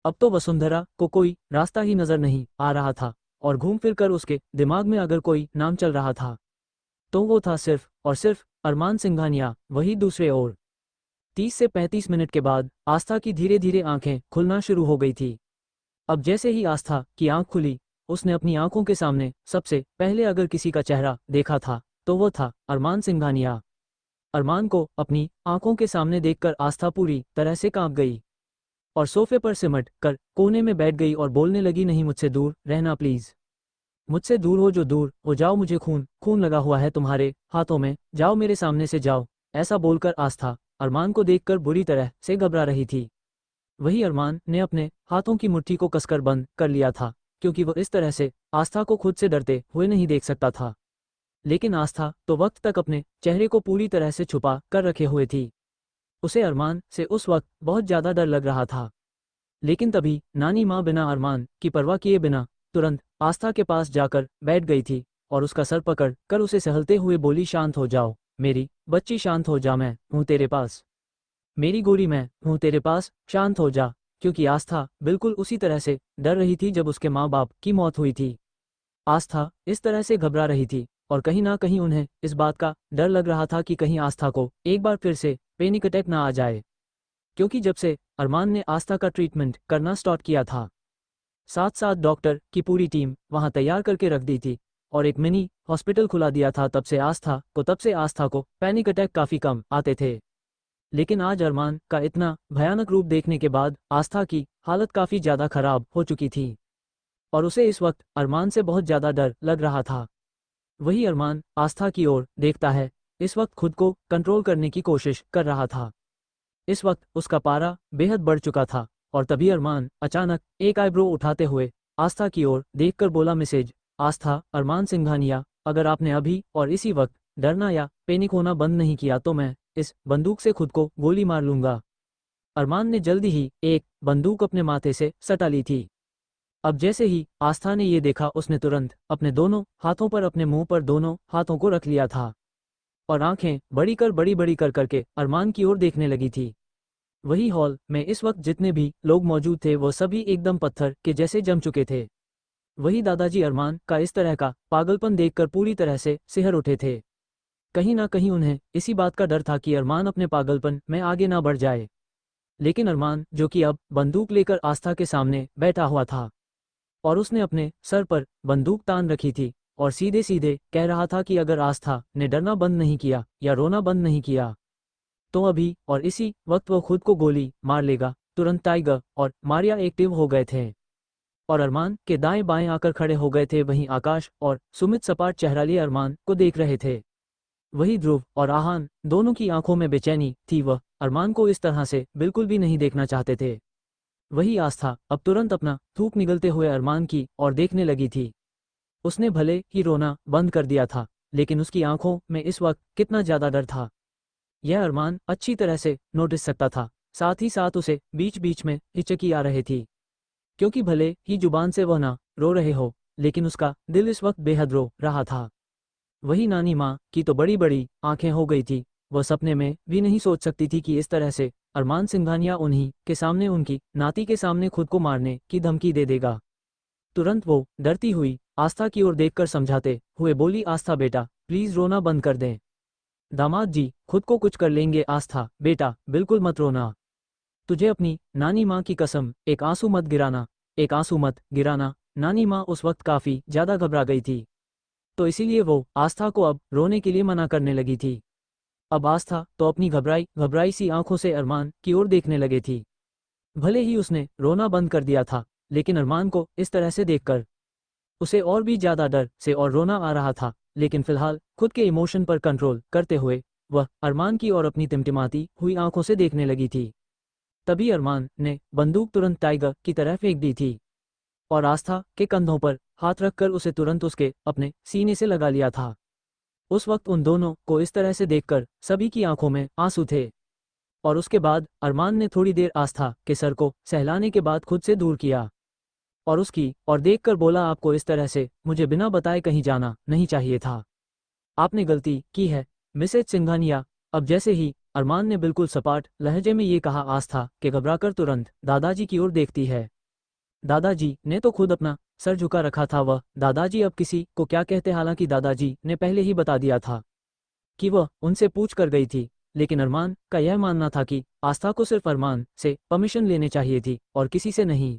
अब तो वसुंधरा को कोई रास्ता ही नजर नहीं आ रहा था और घूम फिर कर उसके दिमाग में अगर कोई नाम चल रहा था तो वो था सिर्फ और सिर्फ अरमान सिंघानिया। वही दूसरे ओर 30 से 35 मिनट के बाद आस्था की धीरे धीरे आंखें खुलना शुरू हो गई थी। अब जैसे ही आस्था की आंख खुली, उसने अपनी आंखों के सामने सबसे पहले अगर किसी का चेहरा देखा था तो वो था अरमान सिंघानिया। अरमान को अपनी आंखों के सामने देखकर आस्था पूरी तरह से कांप गई और सोफे पर सिमट कर कोने में बैठ गई और बोलने लगी, नहीं, मुझसे दूर रहना प्लीज। मुझसे दूर हो जो दूर हो जाओ, मुझे खून खून लगा हुआ है तुम्हारे हाथों में, जाओ मेरे सामने से जाओ। ऐसा बोलकर आस्था अरमान को देखकर बुरी तरह से घबरा रही थी। वही अरमान ने अपने हाथों की मुट्ठी को कसकर बंद कर लिया था, क्योंकि वह इस तरह से आस्था को खुद से डरते हुए नहीं देख सकता था। लेकिन आस्था तो वक्त तक अपने चेहरे को पूरी तरह से छुपा कर रखे हुए थी। उसे अरमान से उस वक्त बहुत ज्यादा डर लग रहा था। लेकिन तभी नानी माँ बिना अरमान की परवाह किए बिना तुरंत आस्था के पास जाकर बैठ गई थी और उसका सर पकड़ कर उसे सहलते हुए बोली, शांत हो जाओ मेरी बच्ची, शांत हो जा, मैं हूँ तेरे पास, मेरी गोरी, मैं हूँ तेरे पास, शांत हो जा। क्योंकि आस्था बिल्कुल उसी तरह से डर रही थी जब उसके माँ बाप की मौत हुई थी। आस्था इस तरह से घबरा रही थी और कहीं ना कहीं उन्हें इस बात का डर लग रहा था कि कहीं आस्था को एक बार फिर से पैनिक अटैक ना आ जाए। क्योंकि जब से अरमान ने आस्था का ट्रीटमेंट करना स्टार्ट किया था, साथ साथ डॉक्टर की पूरी टीम वहां तैयार करके रख दी थी और एक मिनी हॉस्पिटल खुला दिया था, तब से आस्था को पैनिक अटैक काफी कम आते थे। लेकिन आज अरमान का इतना भयानक रूप देखने के बाद आस्था की हालत काफी ज्यादा खराब हो चुकी थी और उसे इस वक्त अरमान से बहुत ज्यादा डर लग रहा था। वही अरमान आस्था की ओर देखता है, इस वक्त खुद को कंट्रोल करने की कोशिश कर रहा था। इस वक्त उसका पारा बेहद बढ़ चुका था और तभी अरमान अचानक एक आईब्रो उठाते हुए आस्था की ओर देखकर बोला, मैसेज आस्था, अरमान सिंघानिया, अगर आपने अभी और इसी वक्त डरना या पैनिक होना बंद नहीं किया तो मैं इस बंदूक से खुद को गोली मार लूंगा। अरमान ने जल्दी ही एक बंदूक अपने माथे से सटा ली थी। अब जैसे ही आस्था ने ये देखा, उसने तुरंत अपने दोनों हाथों पर अपने मुंह पर दोनों हाथों को रख लिया था और आंखें बड़ी बड़ी कर करके अरमान की ओर देखने लगी थी। वही हॉल में इस वक्त जितने भी लोग मौजूद थे वो सभी एकदम पत्थर के जैसे जम चुके थे। वही दादाजी अरमान का इस तरह का पागलपन देखकर पूरी तरह से सिहर उठे थे। कहीं ना कहीं उन्हें इसी बात का डर था कि अरमान अपने पागलपन में आगे ना बढ़ जाए। लेकिन अरमान, जो कि अब बंदूक लेकर आस्था के सामने बैठा हुआ था और उसने अपने सर पर बंदूक तान रखी थी और सीधे सीधे कह रहा था कि अगर आस्था ने डरना बंद नहीं किया या रोना बंद नहीं किया तो अभी और इसी वक्त वो खुद को गोली मार लेगा। तुरंत टाइगर और मारिया एक्टिव हो गए थे और अरमान के दाएं बाएं आकर खड़े हो गए थे। वहीं आकाश और सुमित सपाट चेहरा लिए अरमान को देख रहे थे। वही ध्रुव और आहान दोनों की आंखों में बेचैनी थी, वह अरमान को इस तरह से बिल्कुल भी नहीं देखना चाहते थे। वही आस्था अब तुरंत अपना थूक निगलते हुए अरमान की और देखने लगी थी। उसने भले ही रोना बंद कर दिया था, लेकिन उसकी आंखों में इस वक्त कितना ज्यादा डर था यह अरमान अच्छी तरह से नोटिस सकता था। साथ ही साथ उसे बीच बीच में हिचकी आ रही थी, क्योंकि भले ही जुबान से वह ना रो रहे हो, लेकिन उसका दिल इस वक्त बेहद रो रहा था। वही नानी माँ की तो बड़ी बड़ी आंखें हो गई थी। वह सपने में भी नहीं सोच सकती थी कि इस तरह से अरमान सिंघानिया उन्हीं के सामने, उनकी नाती के सामने खुद को मारने की धमकी दे देगा। तुरंत वो डरती हुई आस्था की ओर देखकर समझाते हुए बोली, आस्था बेटा, प्लीज रोना बंद कर दें। दामाद जी खुद को कुछ कर लेंगे। आस्था बेटा, बिल्कुल मत रोना। तुझे अपनी नानी माँ की कसम, एक आंसू मत गिराना, एक आंसू मत गिराना। नानी माँ उस वक्त काफी ज्यादा घबरा गई थी, तो इसीलिए वो आस्था को अब रोने के लिए मना करने लगी थी। अब आस्था तो अपनी घबराई घबराई सी आंखों से अरमान की ओर देखने लगे थी। भले ही उसने रोना बंद कर दिया था, लेकिन अरमान को इस तरह से देखकर उसे और भी ज्यादा डर से और रोना आ रहा था। लेकिन फिलहाल खुद के इमोशन पर कंट्रोल करते हुए वह अरमान की ओर अपनी टिमटिमाती हुई आंखों से देखने लगी थी। तभी अरमान ने बंदूक तुरंत टाइगर की तरह फेंक दी थी और आस्था के कंधों पर हाथ रखकर उसे तुरंत उसके अपने सीने से लगा लिया था। उस वक्त उन दोनों को इस तरह से देखकर सभी की आंखों में आंसू थे और उसके बाद अरमान ने थोड़ी देर आस्था के सर को सहलाने के बाद खुद से दूर किया और उसकी और देखकर बोला, आपको इस तरह से मुझे बिना बताए कहीं जाना नहीं चाहिए था। आपने गलती की है मिसेज सिंघानिया। अब जैसे ही अरमान ने बिल्कुल सपाट लहजे में ये कहा, आस्था के घबराकर तुरंत दादाजी की ओर देखती है दादाजी ने तो खुद अपना सर झुका रखा था। वह दादाजी अब किसी को क्या कहते, हालांकि दादाजी ने पहले ही बता दिया था कि वह उनसे पूछ कर गई थी, लेकिन अरमान का यह मानना था कि आस्था को सिर्फ अरमान से परमिशन लेने चाहिए थी और किसी से नहीं।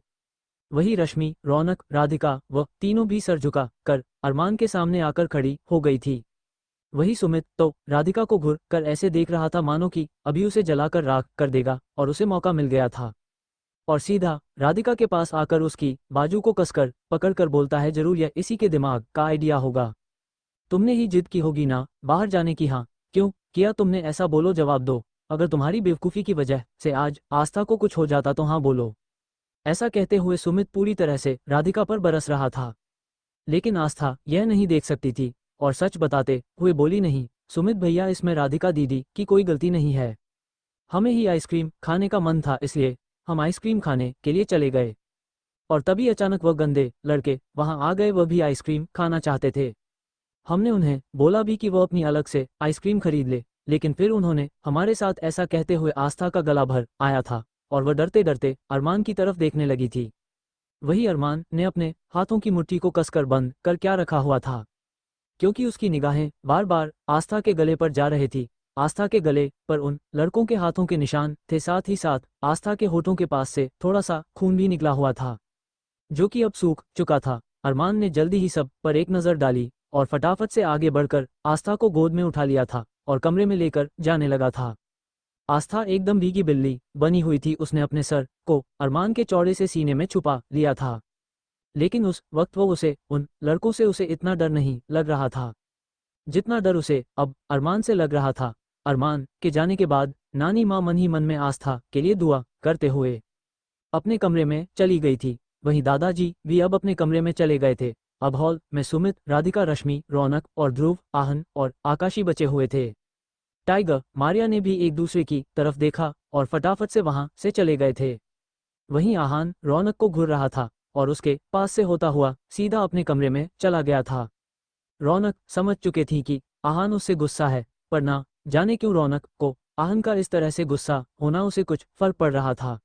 वही रश्मि, रौनक, राधिका वह तीनों भी सर झुका कर अरमान के सामने आकर खड़ी हो गई थी। वही सुमित तो राधिका को घूर कर ऐसे देख रहा था मानो कि अभी उसे जलाकर राख कर देगा और उसे मौका मिल गया था। और सीधा राधिका के पास आकर उसकी बाजू को कसकर पकड़कर बोलता है, जरूर यह इसी के दिमाग का आइडिया होगा। तुमने ही जिद की होगी ना बाहर जाने की। हाँ, क्यों किया तुमने ऐसा, बोलो, जवाब दो। अगर तुम्हारी बेवकूफ़ी की वजह से आज आस्था को कुछ हो जाता तो हाँ बोलो। ऐसा कहते हुए सुमित पूरी तरह से राधिका पर बरस रहा था, लेकिन आस्था यह नहीं देख सकती थी और सच बताते हुए बोली, नहीं सुमित भैया, इसमें राधिका दीदी की कोई गलती नहीं है। हमें ही आइसक्रीम खाने का मन था, इसलिए हम आइसक्रीम खाने के लिए चले गए और तभी अचानक वह गंदे लड़के वहां आ गए। वह भी आइसक्रीम खाना चाहते थे। हमने उन्हें बोला भी कि वह अपनी अलग से आइसक्रीम खरीद ले, लेकिन फिर उन्होंने हमारे साथ ऐसा कहते हुए आस्था का गला भर आया था और वह डरते डरते अरमान की तरफ देखने लगी थी। वही अरमान ने अपने हाथों की मुट्ठी को कसकर बंद कर क्या रखा हुआ था, क्योंकि उसकी निगाहें बार बार आस्था के गले पर जा रही थी। आस्था के गले पर उन लड़कों के हाथों के निशान थे, साथ ही साथ आस्था के होठों के पास से थोड़ा सा खून भी निकला हुआ था, जो कि अब सूख चुका था। अरमान ने जल्दी ही सब पर एक नज़र डाली और फटाफट से आगे बढ़कर आस्था को गोद में उठा लिया था और कमरे में लेकर जाने लगा था। आस्था एकदम भीगी बिल्ली बनी हुई थी। उसने अपने सर को अरमान के चौड़े से सीने में छुपा लिया था, लेकिन उस वक्त वो उसे उन लड़कों से उसे इतना डर नहीं लग रहा था जितना डर उसे अब अरमान से लग रहा था। अरमान के जाने के बाद नानी माँ मन ही मन में आस्था के लिए दुआ करते हुए अपने कमरे में चली गई थी। वहीं दादाजी भी अब अपने कमरे में चले गए थे। अब हॉल में सुमित, राधिका, रश्मि, रौनक और ध्रुव, आहन और आकाशी बचे हुए थे। टाइगर, मारिया ने भी एक दूसरे की तरफ देखा और फटाफट से वहां से चले गए थे। वहीं आहान रौनक को घूर रहा था और उसके पास से होता हुआ सीधा अपने कमरे में चला गया था। रौनक समझ चुके थी कि आहान उससे गुस्सा है, पर ना जाने क्यों रौनक को आहन का इस तरह से गुस्सा होना उसे कुछ फर्क पड़ रहा था।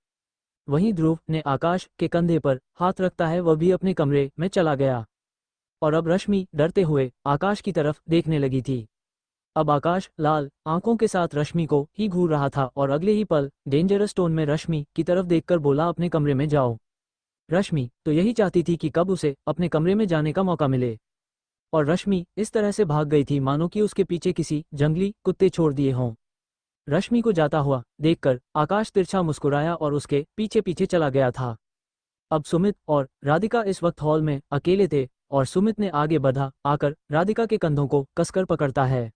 वहीं ध्रुव ने आकाश के कंधे पर हाथ रखता है, वह भी अपने कमरे में चला गया और अब रश्मि डरते हुए आकाश की तरफ देखने लगी थी। अब आकाश लाल आंखों के साथ रश्मि को ही घूर रहा था और अगले ही पल डेंजरस टोन में रश्मि की तरफ देखकर बोला, अपने कमरे में जाओ। रश्मि तो यही चाहती थी कि कब उसे अपने कमरे में जाने का मौका मिले, और रश्मि इस तरह से भाग गई थी मानो कि उसके पीछे किसी जंगली कुत्ते छोड़ दिए हों। रश्मि को जाता हुआ देखकर आकाश तिरछा मुस्कुराया और उसके पीछे पीछे चला गया था। अब सुमित और राधिका इस वक्त हॉल में अकेले थे और सुमित ने आगे बढ़ा आकर राधिका के कंधों को कसकर पकड़ता है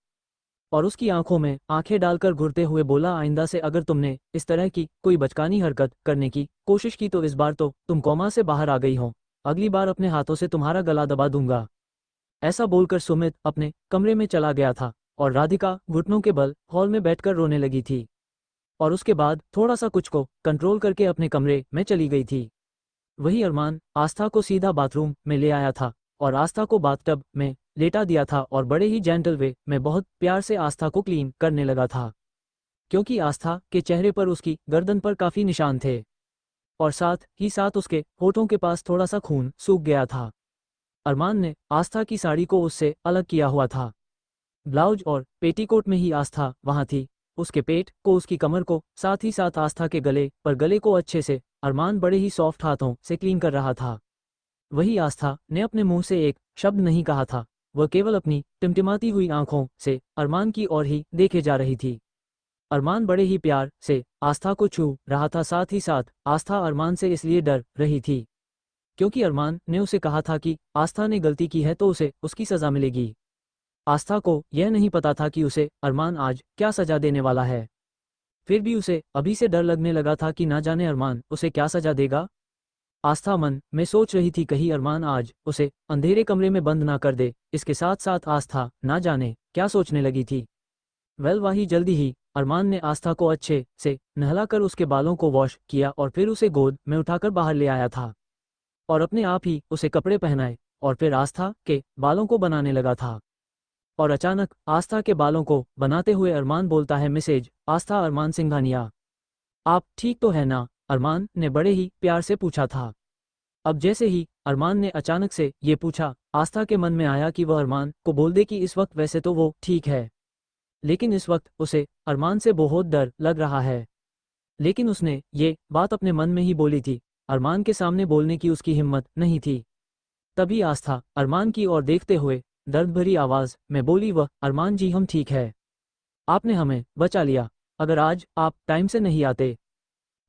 और उसकी आंखों में आंखें डालकर घूरते हुए बोला, आइंदा से अगर तुमने इस तरह की कोई बचकानी हरकत करने की कोशिश की तो इस बार तो तुम कोमा से बाहर आ गई हो, अगली बार अपने हाथों से तुम्हारा गला दबा दूंगा। ऐसा बोलकर सुमित अपने कमरे में चला गया था और राधिका घुटनों के बल हॉल में बैठकर रोने लगी थी और उसके बाद थोड़ा सा कुछ को कंट्रोल करके अपने कमरे में चली गई थी। वही अरमान आस्था को सीधा बाथरूम में ले आया था और आस्था को बाथटब में लेटा दिया था और बड़े ही जेंटल वे में बहुत प्यार से आस्था को क्लीन करने लगा था, क्योंकि आस्था के चेहरे पर उसकी गर्दन पर काफी निशान थे और साथ ही साथ उसके होठों के पास थोड़ा सा खून सूख गया था। अरमान ने आस्था की साड़ी को उससे अलग किया हुआ था। ब्लाउज और पेटीकोट में ही आस्था वहां थी। उसके पेट को, उसकी कमर को, साथ ही साथ आस्था के गले को अच्छे से अरमान बड़े ही सॉफ्ट हाथों से क्लीन कर रहा था। वही आस्था ने अपने मुंह से एक शब्द नहीं कहा था, वह केवल अपनी टिमटिमाती हुई आंखों से अरमान की ओर ही देखे जा रही थी। अरमान बड़े ही प्यार से आस्था को छू रहा था, साथ ही साथ आस्था अरमान से इसलिए डर रही थी क्योंकि अरमान ने उसे कहा था कि आस्था ने गलती की है तो उसे उसकी सजा मिलेगी। आस्था को यह नहीं पता था कि उसे अरमान आज क्या सजा देने वाला है, फिर भी उसे अभी से डर लगने लगा था कि ना जाने अरमान उसे क्या सजा देगा। आस्था मन में सोच रही थी कहीं अरमान आज उसे अंधेरे कमरे में बंद ना कर दे। इसके साथ साथ आस्था ना जाने क्या सोचने लगी थी। वही जल्दी ही अरमान ने आस्था को अच्छे से नहलाकर उसके बालों को वॉश किया और फिर उसे गोद में उठाकर बाहर ले आया था और अपने आप ही उसे कपड़े पहनाए और फिर आस्था के बालों को बनाने लगा था। और अचानक आस्था के बालों को बनाते हुए अरमान बोलता है, मैसेज आस्था, अरमान सिंघानिया, आप ठीक तो है ना? अरमान ने बड़े ही प्यार से पूछा था। अब जैसे ही अरमान ने अचानक से ये पूछा, आस्था के मन में आया कि वह अरमान को बोल दे कि इस वक्त वैसे तो वो ठीक है, लेकिन इस वक्त उसे अरमान से बहुत डर लग रहा है। लेकिन उसने ये बात अपने मन में ही बोली थी, अरमान के सामने बोलने की उसकी हिम्मत नहीं थी। तभी आस्था अरमान की ओर देखते हुए दर्द भरी आवाज में बोली, वह अरमान जी हम ठीक है, आपने हमें बचा लिया, अगर आज आप टाइम से नहीं आते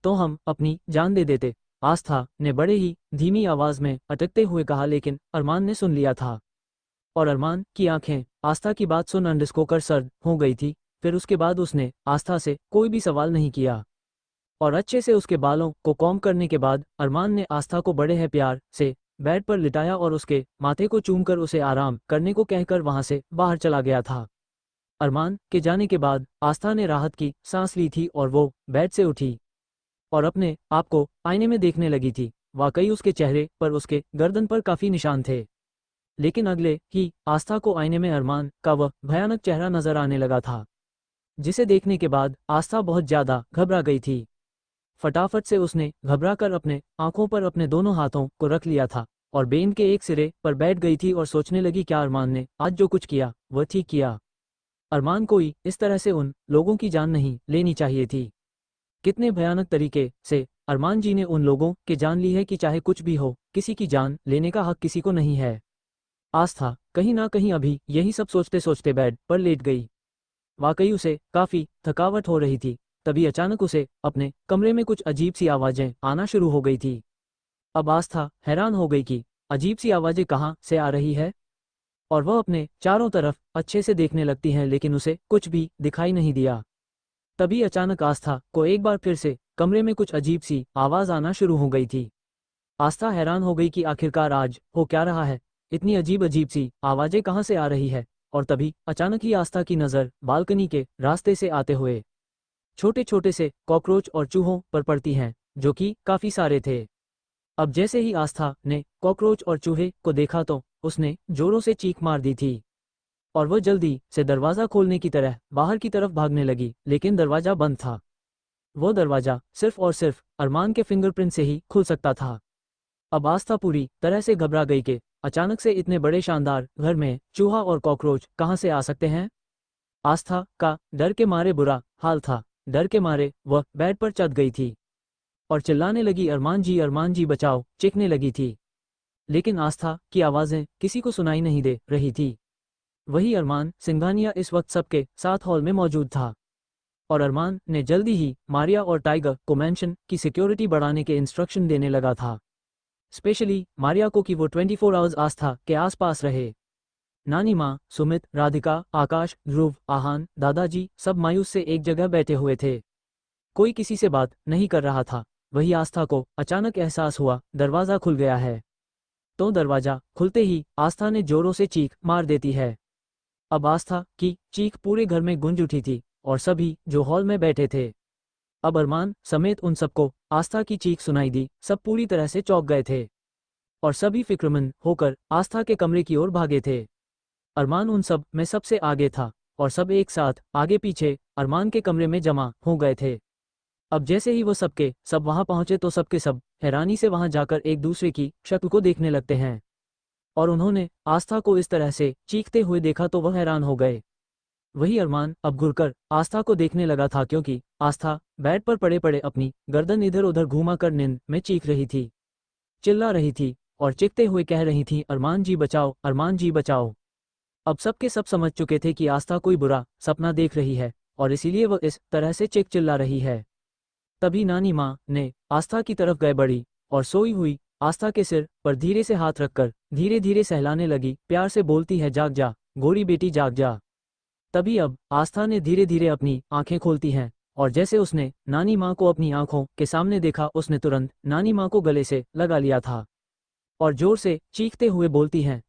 तो हम अपनी जान दे देते। आस्था ने बड़े ही धीमी आवाज में अटकते हुए कहा, लेकिन अरमान ने सुन लिया था और अरमान की आंखें आस्था की बात सुन अंडरस्कोकर सर्द हो गई थी। फिर उसके बाद उसने आस्था से कोई भी सवाल नहीं किया और अच्छे से उसके बालों को कॉम्ब करने के बाद अरमान ने आस्था को बड़े है प्यार से बेड पर लिटाया और उसके माथे को चूमकर उसे आराम करने को कहकर वहां से बाहर चला गया था। अरमान के जाने के बाद आस्था ने राहत की सांस ली थी और वो बेड से उठी और अपने आप को आईने में देखने लगी थी। वाकई उसके चेहरे पर उसके गर्दन पर काफी निशान थे, लेकिन अगले ही आस्था को आईने में अरमान का वह भयानक चेहरा नजर आने लगा था, जिसे देखने के बाद आस्था बहुत ज्यादा घबरा गई थी। फटाफट से उसने घबराकर अपने आंखों पर अपने दोनों हाथों को रख लिया था और बेन के एक सिरे पर बैठ गई थी और सोचने लगी, क्या अरमान ने आज जो कुछ किया वह ठीक किया? अरमान कोई इस तरह से उन लोगों की जान नहीं लेनी चाहिए थी। कितने भयानक तरीके से अरमान जी ने उन लोगों की जान ली है कि चाहे कुछ भी हो, किसी की जान लेने का हक किसी को नहीं है। आस्था कहीं ना कहीं अभी यही सब सोचते सोचते बेड पर लेट गई। वाकई उसे काफी थकावट हो रही थी। तभी अचानक उसे अपने कमरे में कुछ अजीब सी आवाजें आना शुरू हो गई थी। अब आस्था हैरान हो गई कि अजीब सी आवाजें कहाँ से आ रही है और वह अपने चारों तरफ अच्छे से देखने लगती हैं, लेकिन उसे कुछ भी दिखाई नहीं दिया। तभी अचानक आस्था को एक बार फिर से कमरे में कुछ अजीब सी आवाज आना शुरू हो गई थी। आस्था हैरान हो गई कि आखिरकार आज हो क्या रहा है, इतनी अजीब अजीब सी आवाजें कहाँ से आ रही है। और तभी अचानक ही आस्था की नज़र बालकनी के रास्ते से आते हुए छोटे छोटे से कॉकरोच और चूहों पर पड़ती हैं, जो कि काफी सारे थे। अब जैसे ही आस्था ने कॉकरोच और चूहे को देखा तो उसने जोरों से चीख मार दी थी और वह जल्दी से दरवाजा खोलने की तरह बाहर की तरफ भागने लगी, लेकिन दरवाजा बंद था। वो दरवाजा सिर्फ और सिर्फ अरमान के फिंगरप्रिंट से ही खुल सकता था। अब आस्था पूरी तरह से घबरा गई कि अचानक से इतने बड़े शानदार घर में चूहा और कॉकरोच कहाँ से आ सकते हैं। आस्था का डर के मारे बुरा हाल था। डर के मारे वह बेड पर चढ़ गई थी और चिल्लाने लगी, अरमान जी बचाओ, चीखने लगी थी। लेकिन आस्था की आवाजें किसी को सुनाई नहीं दे रही थी। वही अरमान सिंघानिया इस वक्त सबके साथ हॉल में मौजूद था और अरमान ने जल्दी ही मारिया और टाइगर को मैंशन की सिक्योरिटी बढ़ाने के इंस्ट्रक्शन देने लगा था, स्पेशली मारिया को कि वो 24 आवर्स आस्था के आसपास रहे। नानी माँ, सुमित, राधिका, आकाश, ध्रुव, आहान, दादाजी सब मायूस से एक जगह बैठे हुए थे। कोई किसी से बात नहीं कर रहा था। वही आस्था को अचानक एहसास हुआ दरवाज़ा खुल गया है। तो दरवाज़ा खुलते ही आस्था ने जोरों से चीख मार देती है। अब आस्था की चीख पूरे घर में गूंज उठी थी और सभी जो हॉल में बैठे थे, अब अरमान समेत उन सबको आस्था की चीख सुनाई दी। सब पूरी तरह से चौंक गए थे और सभी फिक्रमंद होकर आस्था के कमरे की ओर भागे थे। अरमान उन सब में सबसे आगे था और सब एक साथ आगे पीछे अरमान के कमरे में जमा हो गए थे। अब जैसे ही वो सबके सब वहां पहुंचे तो सबके सब हैरानी से वहां जाकर एक दूसरे की शक्ल को देखने लगते हैं और उन्होंने आस्था को इस तरह से चीखते हुए देखा तो वह हैरान हो गए। वही अरमान अब घुरकर आस्था को देखने लगा था, क्योंकि आस्था बेड पर पड़े पड़े अपनी गर्दन इधर उधर घुमाकर नींद में चीख रही थी, चिल्ला रही थी और चीखते हुए कह रही थी, अरमान जी बचाओ, अरमान जी बचाओ। अब सबके सब समझ चुके थे कि आस्था कोई बुरा सपना देख रही है और इसीलिए वह इस तरह से चीख चिल्ला रही है। तभी नानी माँ ने आस्था की तरफ गए बढ़ी और सोई हुई आस्था के सिर पर धीरे से हाथ रखकर धीरे धीरे सहलाने लगी, प्यार से बोलती है, जाग जा गोरी बेटी, जाग जा। तभी अब आस्था ने धीरे धीरे अपनी आंखें खोलती हैं और जैसे उसने नानी माँ को अपनी आंखों के सामने देखा, उसने तुरंत नानी माँ को गले से लगा लिया था और जोर से चीखते हुए बोलती हैं,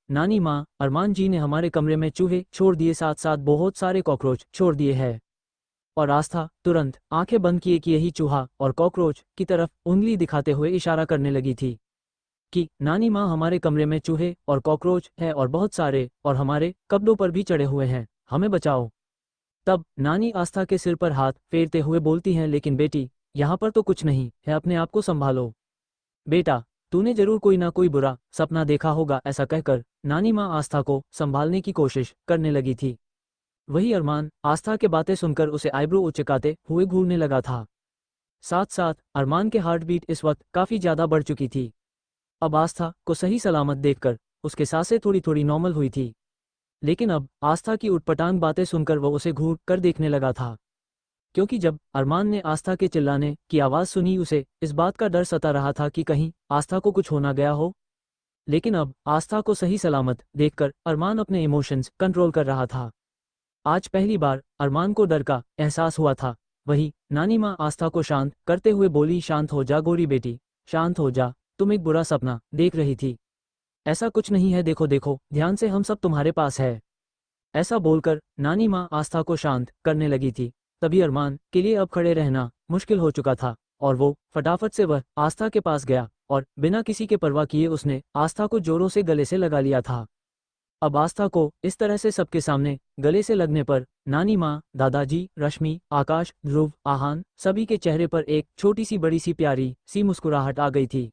नानी माँ, अरमान जी ने हमारे कमरे में चूहे छोड़ दिए, साथ साथ बहुत सारे कॉकरोच छोड़ दिए हैं। और आस्था तुरंत आंखें बंद किए कि यही चूहा और कॉकरोच की तरफ उंगली दिखाते हुए इशारा करने लगी थी कि नानी माँ, हमारे कमरे में चूहे और कॉकरोच है और बहुत सारे, और हमारे कपड़ों पर भी चढ़े हुए हैं, हमें बचाओ। तब नानी आस्था के सिर पर हाथ फेरते हुए बोलती हैं, लेकिन बेटी, यहाँ पर तो कुछ नहीं है, अपने आप को संभालो। बेटा, तूने जरूर कोई ना कोई बुरा सपना देखा होगा। ऐसा कहकर नानी माँ आस्था को संभालने की कोशिश करने लगी थी। वही अरमान आस्था के बातें सुनकर उसे आईब्रो उचकाते हुए घूरने लगा था। साथ साथ अरमान के हार्ट बीट इस वक्त काफी ज्यादा बढ़ चुकी थी। अब आस्था को सही सलामत देखकर उसके सांसें थोड़ी थोड़ी नॉर्मल हुई थी। लेकिन अब आस्था की उटपटांग बातें सुनकर वो उसे घूर कर देखने लगा था। क्योंकि जब अरमान ने आस्था के चिल्लाने की आवाज़ सुनी, उसे इस बात का डर सता रहा था कि कहीं आस्था को कुछ होना गया हो। लेकिन अब आस्था को सही सलामत देखकर अरमान अपने इमोशंस कंट्रोल कर रहा था। आज पहली बार अरमान को डर का एहसास हुआ था। वही नानी माँ आस्था को शांत करते हुए बोली, शांत हो जा गोरी बेटी, शांत हो जा, तुम एक बुरा सपना देख रही थी। ऐसा कुछ नहीं है, देखो देखो ध्यान से, हम सब तुम्हारे पास है। ऐसा बोलकर नानी माँ आस्था को शांत करने लगी थी। तभी अरमान के लिए अब खड़े रहना मुश्किल हो चुका था और वो फटाफट से वह आस्था के पास गया और बिना किसी के परवाह किए उसने आस्था को जोरों से गले से लगा लिया था। अब आस्था को इस तरह से सबके सामने गले से लगने पर नानी माँ, दादाजी, रश्मि, आकाश, ध्रुव, आहान सभी के चेहरे पर एक छोटी सी बड़ी सी प्यारी सी मुस्कुराहट आ गई थी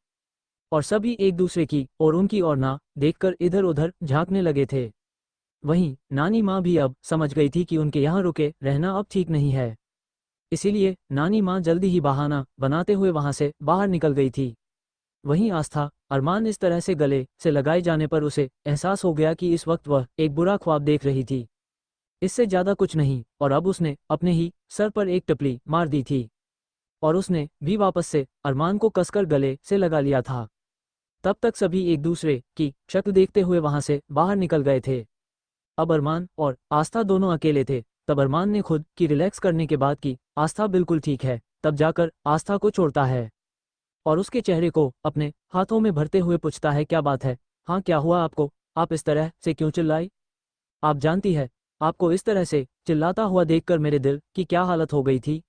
और सभी एक दूसरे की और उनकी ओर ना देखकर इधर उधर झांकने लगे थे। वहीं नानी माँ भी अब समझ गई थी कि उनके यहाँ रुके रहना अब ठीक नहीं है। इसीलिए नानी माँ जल्दी ही बहाना बनाते हुए वहां से बाहर निकल गई थी। वहीं आस्था अरमान इस तरह से गले से लगाए जाने पर उसे एहसास हो गया कि इस वक्त वह एक बुरा ख्वाब देख रही थी, इससे ज्यादा कुछ नहीं। और अब उसने अपने ही सर पर एक टपली मार दी थी और उसने भी वापस से अरमान को कसकर गले से लगा लिया था। तब तक सभी एक दूसरे की शक्ल देखते हुए वहां से बाहर निकल गए थे। अब अरमान और आस्था दोनों अकेले थे। तब अरमान ने खुद की रिलैक्स करने के बाद की आस्था बिल्कुल ठीक है, तब जाकर आस्था को छोड़ता है और उसके चेहरे को अपने हाथों में भरते हुए पूछता है, क्या बात है, हाँ क्या हुआ आपको, आप इस तरह से क्यों चिल्लाई? आप जानती है आपको इस तरह से चिल्लाता हुआ देखकर मेरे दिल की क्या हालत हो गई थी।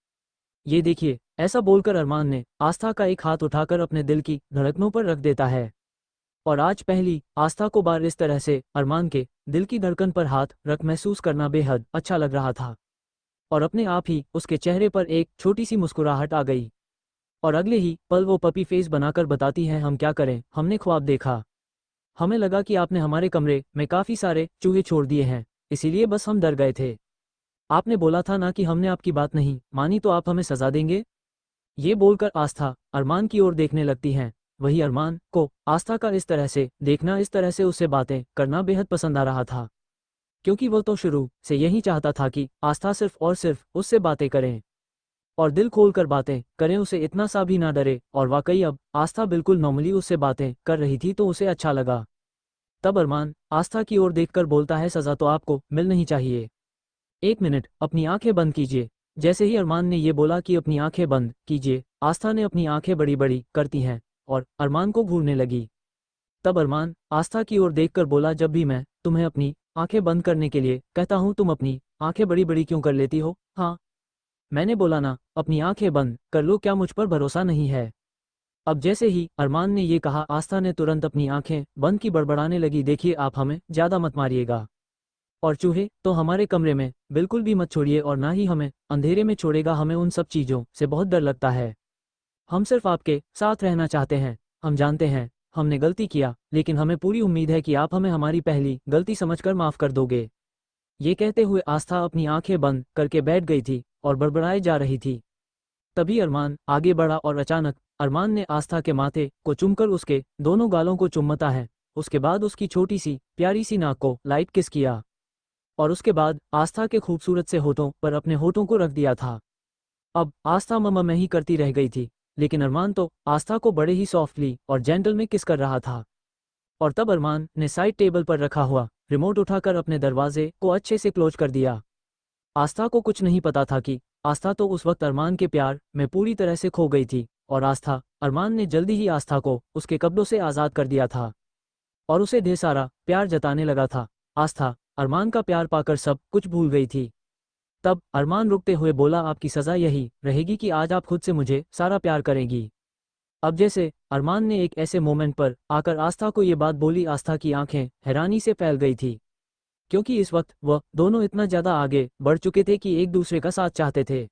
ये देखिए, ऐसा बोलकर अरमान ने आस्था का एक हाथ उठाकर अपने दिल की धड़कनों पर रख देता है। और आज पहली आस्था को बार इस तरह से अरमान के दिल की धड़कन पर हाथ रख महसूस करना बेहद अच्छा लग रहा था और अपने आप ही उसके चेहरे पर एक छोटी सी मुस्कुराहट आ गई और अगले ही पल वो पपी फेस बनाकर बताती है, हम क्या करें, हमने ख्वाब देखा, हमें लगा कि आपने हमारे कमरे में काफी सारे चूहे छोड़ दिए हैं, इसीलिए बस हम डर गए थे। आपने बोला था ना कि हमने आपकी बात नहीं मानी तो आप हमें सजा देंगे। ये बोलकर आस्था अरमान की ओर देखने लगती हैं। वही अरमान को आस्था का इस तरह से देखना, इस तरह से उससे बातें करना बेहद पसंद आ रहा था, क्योंकि वो तो शुरू से यही चाहता था कि आस्था सिर्फ और सिर्फ उससे बातें करें और दिल खोलकर बातें करें, उसे इतना सा भी ना डरे। और वाकई अब आस्था बिल्कुल नॉर्मली उससे बातें कर रही थी तो उसे अच्छा लगा। तब अरमान आस्था की ओर देखकर बोलता है, सजा तो आपको मिल नहीं चाहिए, एक मिनट अपनी आंखें बंद कीजिए। जैसे ही अरमान ने ये बोला कि अपनी आंखें बंद कीजिए, आस्था ने अपनी आंखें बड़ी बड़ी करती हैं और अरमान को घूरने लगी। तब अरमान आस्था की ओर देखकर बोला, जब भी मैं तुम्हें अपनी आंखें बंद करने के लिए कहता हूँ तुम अपनी आंखें बड़ी बड़ी क्यों कर लेती हो? हाँ, मैंने बोला ना, अपनी आंखें बंद कर लो, क्या मुझ पर भरोसा नहीं है? अब जैसे ही अरमान ने ये कहा, आस्था ने तुरंत अपनी आंखें बंद की बड़बड़ाने लगी, देखिए आप हमें ज्यादा मत मारिएगा और चूहे तो हमारे कमरे में बिल्कुल भी मत छोड़िए और ना ही हमें अंधेरे में छोड़ेगा, हमें उन सब चीज़ों से बहुत डर लगता है। हम सिर्फ आपके साथ रहना चाहते हैं। हम जानते हैं हमने गलती किया, लेकिन हमें पूरी उम्मीद है कि आप हमें हमारी पहली गलती समझकर माफ़ कर दोगे। ये कहते हुए आस्था अपनी आंखें बंद करके बैठ गई थी और बड़बड़ाए जा रही थी। तभी अरमान आगे बढ़ा और अचानक अरमान ने आस्था के माथे को चूमकर उसके दोनों गालों को चुम्मता है। उसके बाद उसकी छोटी सी प्यारी सी नाक को लाइट किस किया और उसके बाद आस्था के खूबसूरत से होठों पर अपने होठों को रख दिया था। अब आस्था मम्मा में ही करती रह गई थी, लेकिन अरमान तो आस्था को बड़े ही सॉफ्टली और जेंटल में किस कर रहा था। और तब अरमान ने साइड टेबल पर रखा हुआ रिमोट उठाकर अपने दरवाजे को अच्छे से क्लोज कर दिया। आस्था को कुछ नहीं पता था कि आस्था तो उस वक्त अरमान के प्यार में पूरी तरह से खो गई थी और आस्था अरमान ने जल्दी ही आस्था को उसके कब्जों से आज़ाद कर दिया था और उसे ढेर सारा प्यार जताने लगा था। आस्था अरमान का प्यार पाकर सब कुछ भूल गई थी। तब अरमान रुकते हुए बोला, आपकी सज़ा यही रहेगी कि आज आप खुद से मुझे सारा प्यार करेंगी। अब जैसे अरमान ने एक ऐसे मोमेंट पर आकर आस्था को ये बात बोली, आस्था की आंखें हैरानी से फैल गई थी, क्योंकि इस वक्त वह दोनों इतना ज़्यादा आगे बढ़ चुके थे कि एक दूसरे का साथ चाहते थे।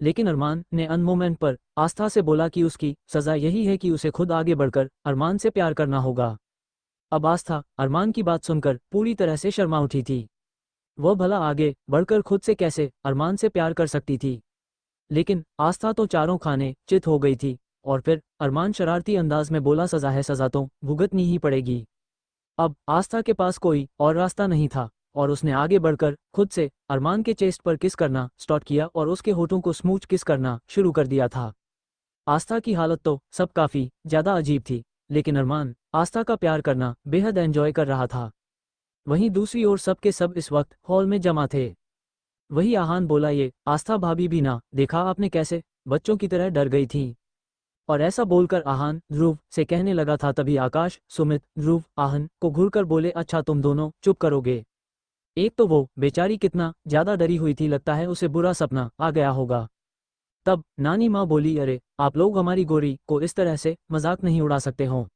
लेकिन अरमान ने अन मोमेंट पर आस्था से बोला कि उसकी सज़ा यही है कि उसे खुद आगे बढ़कर अरमान से प्यार करना होगा। अब आस्था अरमान की बात सुनकर पूरी तरह से शर्मा उठी थी। वह भला आगे बढ़कर खुद से कैसे अरमान से प्यार कर सकती थी। लेकिन आस्था तो चारों खाने चित हो गई थी और फिर अरमान शरारती अंदाज में बोला, सज़ा है, सज़ा तो भुगतनी ही पड़ेगी। अब आस्था के पास कोई और रास्ता नहीं था और उसने आगे बढ़कर खुद से अरमान के चेस्ट पर किस करना स्टार्ट किया और उसके होठों को स्मूच किस करना शुरू कर दिया था। आस्था की हालत तो सब काफ़ी ज़्यादा अजीब थी, लेकिन अरमान आस्था का प्यार करना बेहद एंजॉय कर रहा था। वहीं दूसरी ओर सब के सब इस वक्त हॉल में जमा थे। वही आहान बोला, ये आस्था भाभी भी ना, देखा आपने कैसे बच्चों की तरह डर गई थी। और ऐसा बोलकर आहान ध्रुव से कहने लगा था। तभी आकाश, सुमित, ध्रुव आहन को घूरकर बोले, अच्छा तुम दोनों चुप करोगे। एक तो वो बेचारी कितना ज्यादा डरी हुई थी, लगता है उसे बुरा सपना आ गया होगा। तब नानी माँ बोली, अरे आप लोग हमारी गोरी को इस तरह से मजाक नहीं उड़ा सकते हो।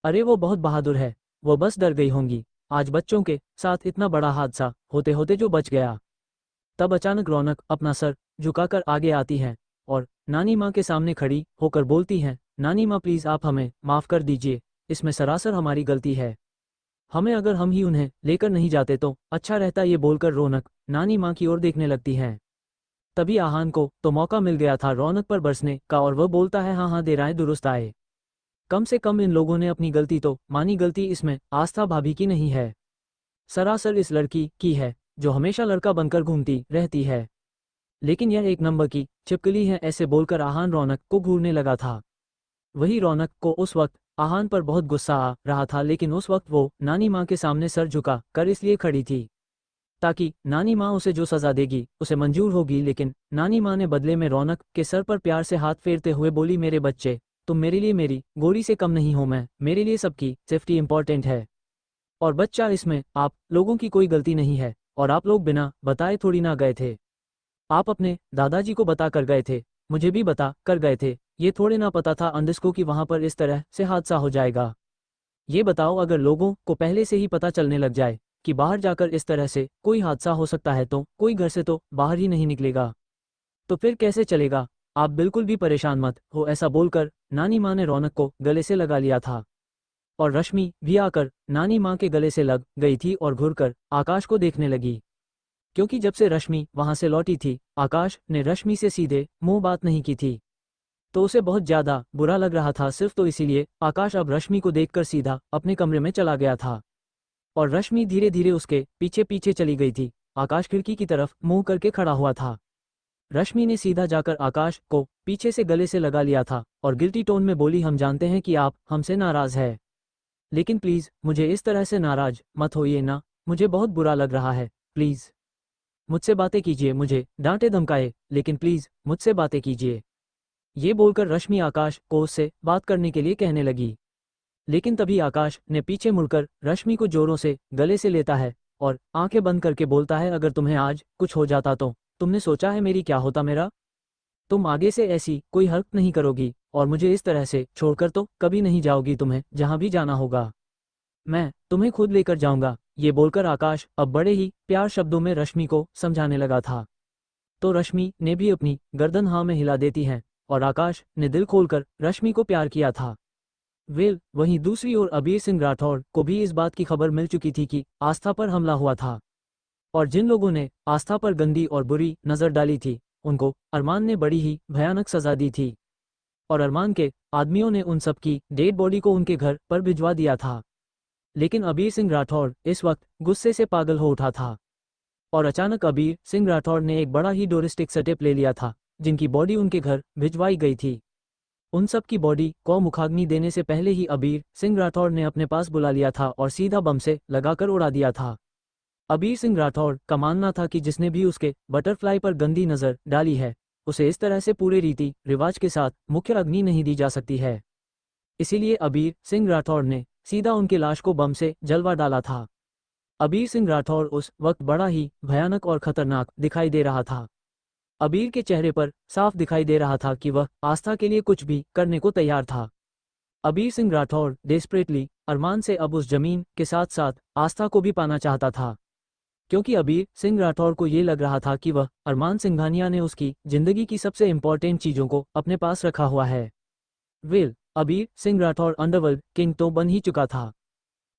अरे वो बहुत बहादुर है, वो बस डर गई होंगी। आज बच्चों के साथ इतना बड़ा हादसा होते होते जो बच गया। तब अचानक रौनक अपना सर झुकाकर आगे आती है और नानी माँ के सामने खड़ी होकर बोलती हैं, नानी माँ प्लीज़ आप हमें माफ़ कर दीजिए, इसमें सरासर हमारी गलती है। हमें अगर हम ही उन्हें लेकर नहीं जाते तो अच्छा रहता। ये बोलकर रौनक नानी माँ की ओर देखने लगती हैं। तभी आहान को तो मौका मिल गया था रौनक पर बरसने का और वह बोलता है, हाँ हाँ दे राय दुरुस्त आए। कम से कम इन लोगों ने अपनी गलती तो मानी, गलती इसमें आस्था भाभी की नहीं है, सरासर इस लड़की की है जो हमेशा लड़का बनकर घूमती रहती है। लेकिन यह एक नंबर की छिपकली है। ऐसे बोलकर आहान रौनक को घूरने लगा था। वही रौनक को उस वक्त आहान पर बहुत गुस्सा आ रहा था, लेकिन उस वक्त वो नानी माँ के सामने सर झुका कर इसलिए खड़ी थी ताकि नानी माँ उसे जो सज़ा देगी उसे मंजूर होगी। लेकिन नानी माँ ने बदले में रौनक के सर पर प्यार से हाथ फेरते हुए बोली, मेरे बच्चे, तुम मेरे लिए मेरी गोरी से कम नहीं हो। मैं मेरे लिए सबकी सेफ्टी इंपॉर्टेंट है और बच्चा, इसमें आप लोगों की कोई गलती नहीं है और आप लोग बिना बताए थोड़ी ना गए थे। आप अपने दादाजी को बता कर गए थे, मुझे भी बता कर गए थे। ये थोड़े ना पता था अंदिस को कि वहां पर इस तरह से हादसा हो जाएगा। ये बताओ, अगर लोगों को पहले से ही पता चलने लग जाए कि बाहर जाकर इस तरह से कोई हादसा हो सकता है तो कोई घर से तो बाहर ही नहीं निकलेगा, तो फिर कैसे चलेगा। आप बिल्कुल भी परेशान मत हो। ऐसा बोलकर नानी माँ ने रौनक को गले से लगा लिया था और रश्मि भी आकर नानी माँ के गले से लग गई थी और घुरकर आकाश को देखने लगी। क्योंकि जब से रश्मि वहां से लौटी थी, आकाश ने रश्मि से सीधे मुंह बात नहीं की थी, तो उसे बहुत ज्यादा बुरा लग रहा था। सिर्फ तो इसीलिए आकाश अब रश्मि को देखकर सीधा अपने कमरे में चला गया था और रश्मि धीरे धीरे उसके पीछे पीछे चली गई थी। आकाश खिड़की की तरफ मुंह करके खड़ा हुआ था। रश्मि ने सीधा जाकर आकाश को पीछे से गले से लगा लिया था और गिल्टी टोन में बोली, हम जानते हैं कि आप हमसे नाराज है, लेकिन प्लीज मुझे इस तरह से नाराज मत होइए ना, मुझे बहुत बुरा लग रहा है। प्लीज मुझसे बातें कीजिए, मुझे डांटे धमकाए लेकिन प्लीज मुझसे बातें कीजिए। ये बोलकर रश्मि आकाश को उससे बात करने के लिए कहने लगी, लेकिन तभी आकाश ने पीछे मुड़कर रश्मि को जोरों से गले से लेता है और आंखें बंद करके बोलता है, अगर तुम्हें आज कुछ हो जाता तो तुमने सोचा है मेरी क्या होता मेरा। तुम आगे से ऐसी कोई हरकत नहीं करोगी और मुझे इस तरह से छोड़कर तो कभी नहीं जाओगी। तुम्हें जहां भी जाना होगा मैं तुम्हें खुद लेकर जाऊंगा। ये बोलकर आकाश अब बड़े ही प्यार शब्दों में रश्मि को समझाने लगा था। तो रश्मि ने भी अपनी गर्दन हाँ में हिला देती है और आकाश ने दिल खोलकर रश्मि को प्यार किया था। वहीं दूसरी ओर अबीर सिंह राठौड़ को भी इस बात की खबर मिल चुकी थी कि आस्था पर हमला हुआ था और जिन लोगों ने आस्था पर गंदी और बुरी नजर डाली थी उनको अरमान ने बड़ी ही भयानक सजा दी थी और अरमान के आदमियों ने उन सब की डेड बॉडी को उनके घर पर भिजवा दिया था। लेकिन अबीर सिंह राठौड़ इस वक्त गुस्से से पागल हो उठा था और अचानक अबीर सिंह राठौड़ ने एक बड़ा ही डोरिस्टिक स्टेप ले लिया था। जिनकी बॉडी उनके घर भिजवाई गई थी उन सब की बॉडी को मुखाग्नि देने से पहले ही अबीर सिंह राठौड़ ने अपने पास बुला लिया था और सीधा बम से लगाकर उड़ा दिया था। अबीर सिंह राठौड़ का मानना था कि जिसने भी उसके बटरफ्लाई पर गंदी नज़र डाली है उसे इस तरह से पूरे रीति रिवाज के साथ मुख्य अग्नि नहीं दी जा सकती है। इसीलिए अबीर सिंह राठौड़ ने सीधा उनके लाश को बम से जलवा डाला था। अबीर सिंह राठौड़ उस वक्त बड़ा ही भयानक और खतरनाक दिखाई दे रहा था। अबीर के चेहरे पर साफ दिखाई दे रहा था कि वह आस्था के लिए कुछ भी करने को तैयार था। अबीर सिंह राठौड़ डेस्परेटली अरमान से अब उस जमीन के साथ साथ आस्था को भी पाना चाहता था, क्योंकि अबीर सिंह राठौर को ये लग रहा था कि वह अरमान सिंघानिया ने उसकी जिंदगी की सबसे इम्पोर्टेंट चीज़ों को अपने पास रखा हुआ है। वेल, अबीर सिंह राठौर अंडरवर्ल्ड किंग तो बन ही चुका था,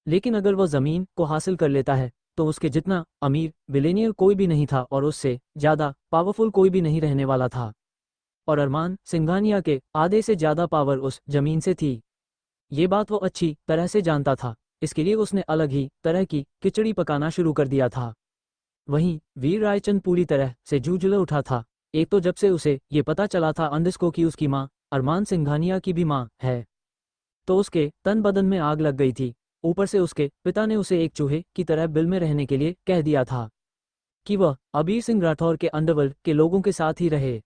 लेकिन अगर वह ज़मीन को हासिल कर लेता है तो उसके जितना अमीर बिलेनियर कोई भी नहीं था और उससे ज़्यादा पावरफुल कोई भी नहीं रहने वाला था। और अरमान सिंघानिया के आधे से ज़्यादा पावर उस जमीन से थी। ये बात वो अच्छी तरह से जानता था, इसके लिए उसने अलग ही तरह की खिचड़ी पकाना शुरू कर दिया था। वहीं वीर रायचंद पूरी तरह से जूझले उठा था। एक तो जब से उसे ये पता चला था अंडिस्को की उसकी माँ अरमान सिंघानिया की भी माँ है, तो उसके तन बदन में आग लग गई थी। ऊपर से उसके पिता ने उसे एक चूहे की तरह बिल में रहने के लिए कह दिया था कि वह अबीर सिंह राठौर के अंडरवर्ल्ड के लोगों के साथ ही रहे,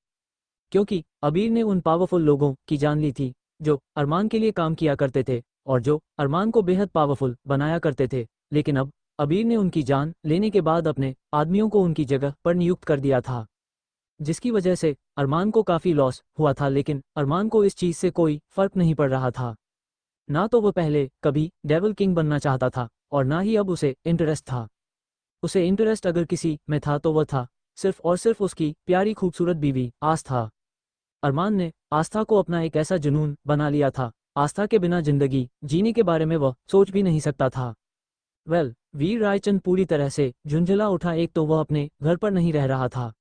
क्योंकि अबीर ने उन पावरफुल लोगों की जान ली थी जो अरमान के लिए काम किया करते थे और जो अरमान को बेहद पावरफुल बनाया करते थे। लेकिन अब अबीर ने उनकी जान लेने के बाद अपने आदमियों को उनकी जगह पर नियुक्त कर दिया था, जिसकी वजह से अरमान को काफ़ी लॉस हुआ था। लेकिन अरमान को इस चीज़ से कोई फर्क नहीं पड़ रहा था। ना तो वह पहले कभी डेविल किंग बनना चाहता था और ना ही अब उसे इंटरेस्ट था। उसे इंटरेस्ट अगर किसी में था तो वह था सिर्फ और सिर्फ उसकी प्यारी खूबसूरत बीवी आस्था। अरमान ने आस्था को अपना एक ऐसा जुनून बना लिया था, आस्था के बिना जिंदगी जीने के बारे में वह सोच भी नहीं सकता था। वेल, वीर रायचंद पूरी तरह से झुंझला उठा। एक तो वह अपने घर पर नहीं रह रहा था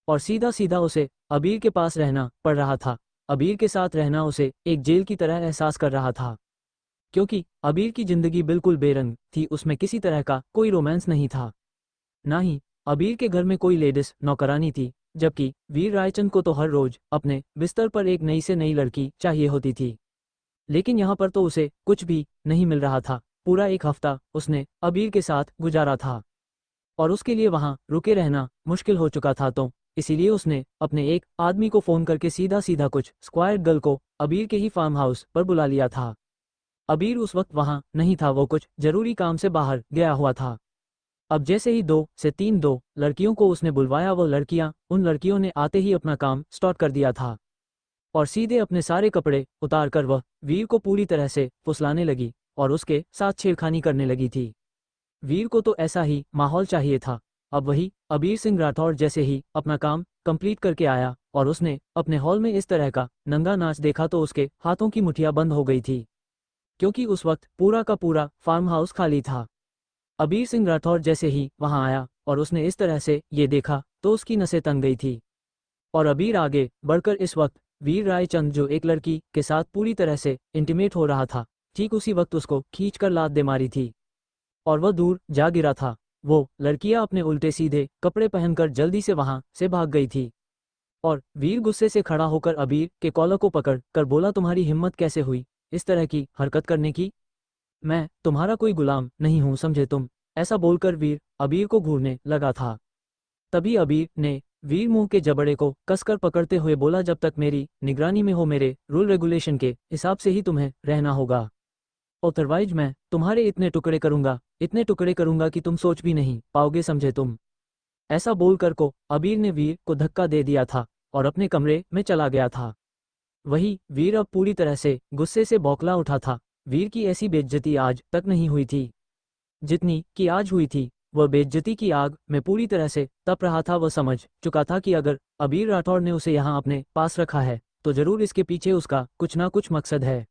और सीधा सीधा उसे अबीर के पास रहना पड़ रहा था। अबीर के साथ रहना उसे एक जेल की तरह एहसास कर रहा था, क्योंकि अबीर की जिंदगी बिल्कुल बेरंग थी। उसमें किसी तरह का कोई रोमांस नहीं था, ना ही अबीर के घर में कोई लेडीज नौकरानी थी। जबकि वीर रायचंद को तो हर रोज अपने बिस्तर पर एक नई से नई लड़की चाहिए होती थी, लेकिन यहाँ पर तो उसे कुछ भी नहीं मिल रहा था। पूरा एक हफ्ता उसने अबीर के साथ गुजारा था और उसके लिए वहाँ रुके रहना मुश्किल हो चुका था, तो इसीलिए उसने अपने एक आदमी को फ़ोन करके सीधा सीधा कुछ स्क्वायर गर्ल को अबीर के ही फार्म हाउस पर बुला लिया था। अबीर उस वक्त वहाँ नहीं था, वो कुछ जरूरी काम से बाहर गया हुआ था। अब जैसे ही 2 से 3 लड़कियों को उसने बुलवाया, वो लड़कियां उन लड़कियों ने आते ही अपना काम स्टार्ट कर दिया था और सीधे अपने सारे कपड़े उतार कर वह वीर को पूरी तरह से फुसलाने लगी और उसके साथ छेड़खानी करने लगी थी। वीर को तो ऐसा ही माहौल चाहिए था। अब वही अबीर सिंह राठौर जैसे ही अपना काम कंप्लीट करके आया और उसने अपने हॉल में इस तरह का नंगा नाच देखा तो उसके हाथों की मुठियां बंद हो गई थी, क्योंकि उस वक्त पूरा का पूरा फार्म हाउस खाली था। अबीर सिंह राठौर जैसे ही वहां आया और उसने इस तरह से ये देखा तो उसकी नसें तन गई थी। और अबीर आगे बढ़कर इस वक्त वीर रायचंद जो एक लड़की के साथ पूरी तरह से इंटीमेट हो रहा था, ठीक उसी वक्त उसको खींचकर लात दे मारी थी और वह दूर जा गिरा था। वो लड़कियां अपने उल्टे सीधे कपड़े पहनकर जल्दी से वहां से भाग गई थी और वीर गुस्से से खड़ा होकर अबीर के कॉलर को पकड़ कर बोला, तुम्हारी हिम्मत कैसे हुई इस तरह की हरकत करने की? मैं तुम्हारा कोई गुलाम नहीं हूं, समझे तुम? ऐसा बोलकर वीर अबीर को घूरने लगा था। तभी अबीर ने वीर मुंह के जबड़े को कसकर पकड़ते हुए बोला, जब तक मेरी निगरानी में हो मेरे रूल रेगुलेशन के हिसाब से ही तुम्हें रहना होगा, अदरवाइज मैं तुम्हारे इतने टुकड़े करूंगा कि तुम सोच भी नहीं पाओगे, समझे तुम? ऐसा बोलकर को अबीर ने वीर को धक्का दे दिया था और अपने कमरे में चला गया था। वही वीर अब पूरी तरह से गुस्से से बौखला उठा था। वीर की ऐसी बेइज्जती आज तक नहीं हुई थी जितनी कि आज हुई थी। वह बेइज्जती की आग में पूरी तरह से तप रहा था। वह समझ चुका था कि अगर अबीर राठौर ने उसे यहाँ अपने पास रखा है तो जरूर इसके पीछे उसका कुछ ना कुछ मकसद है,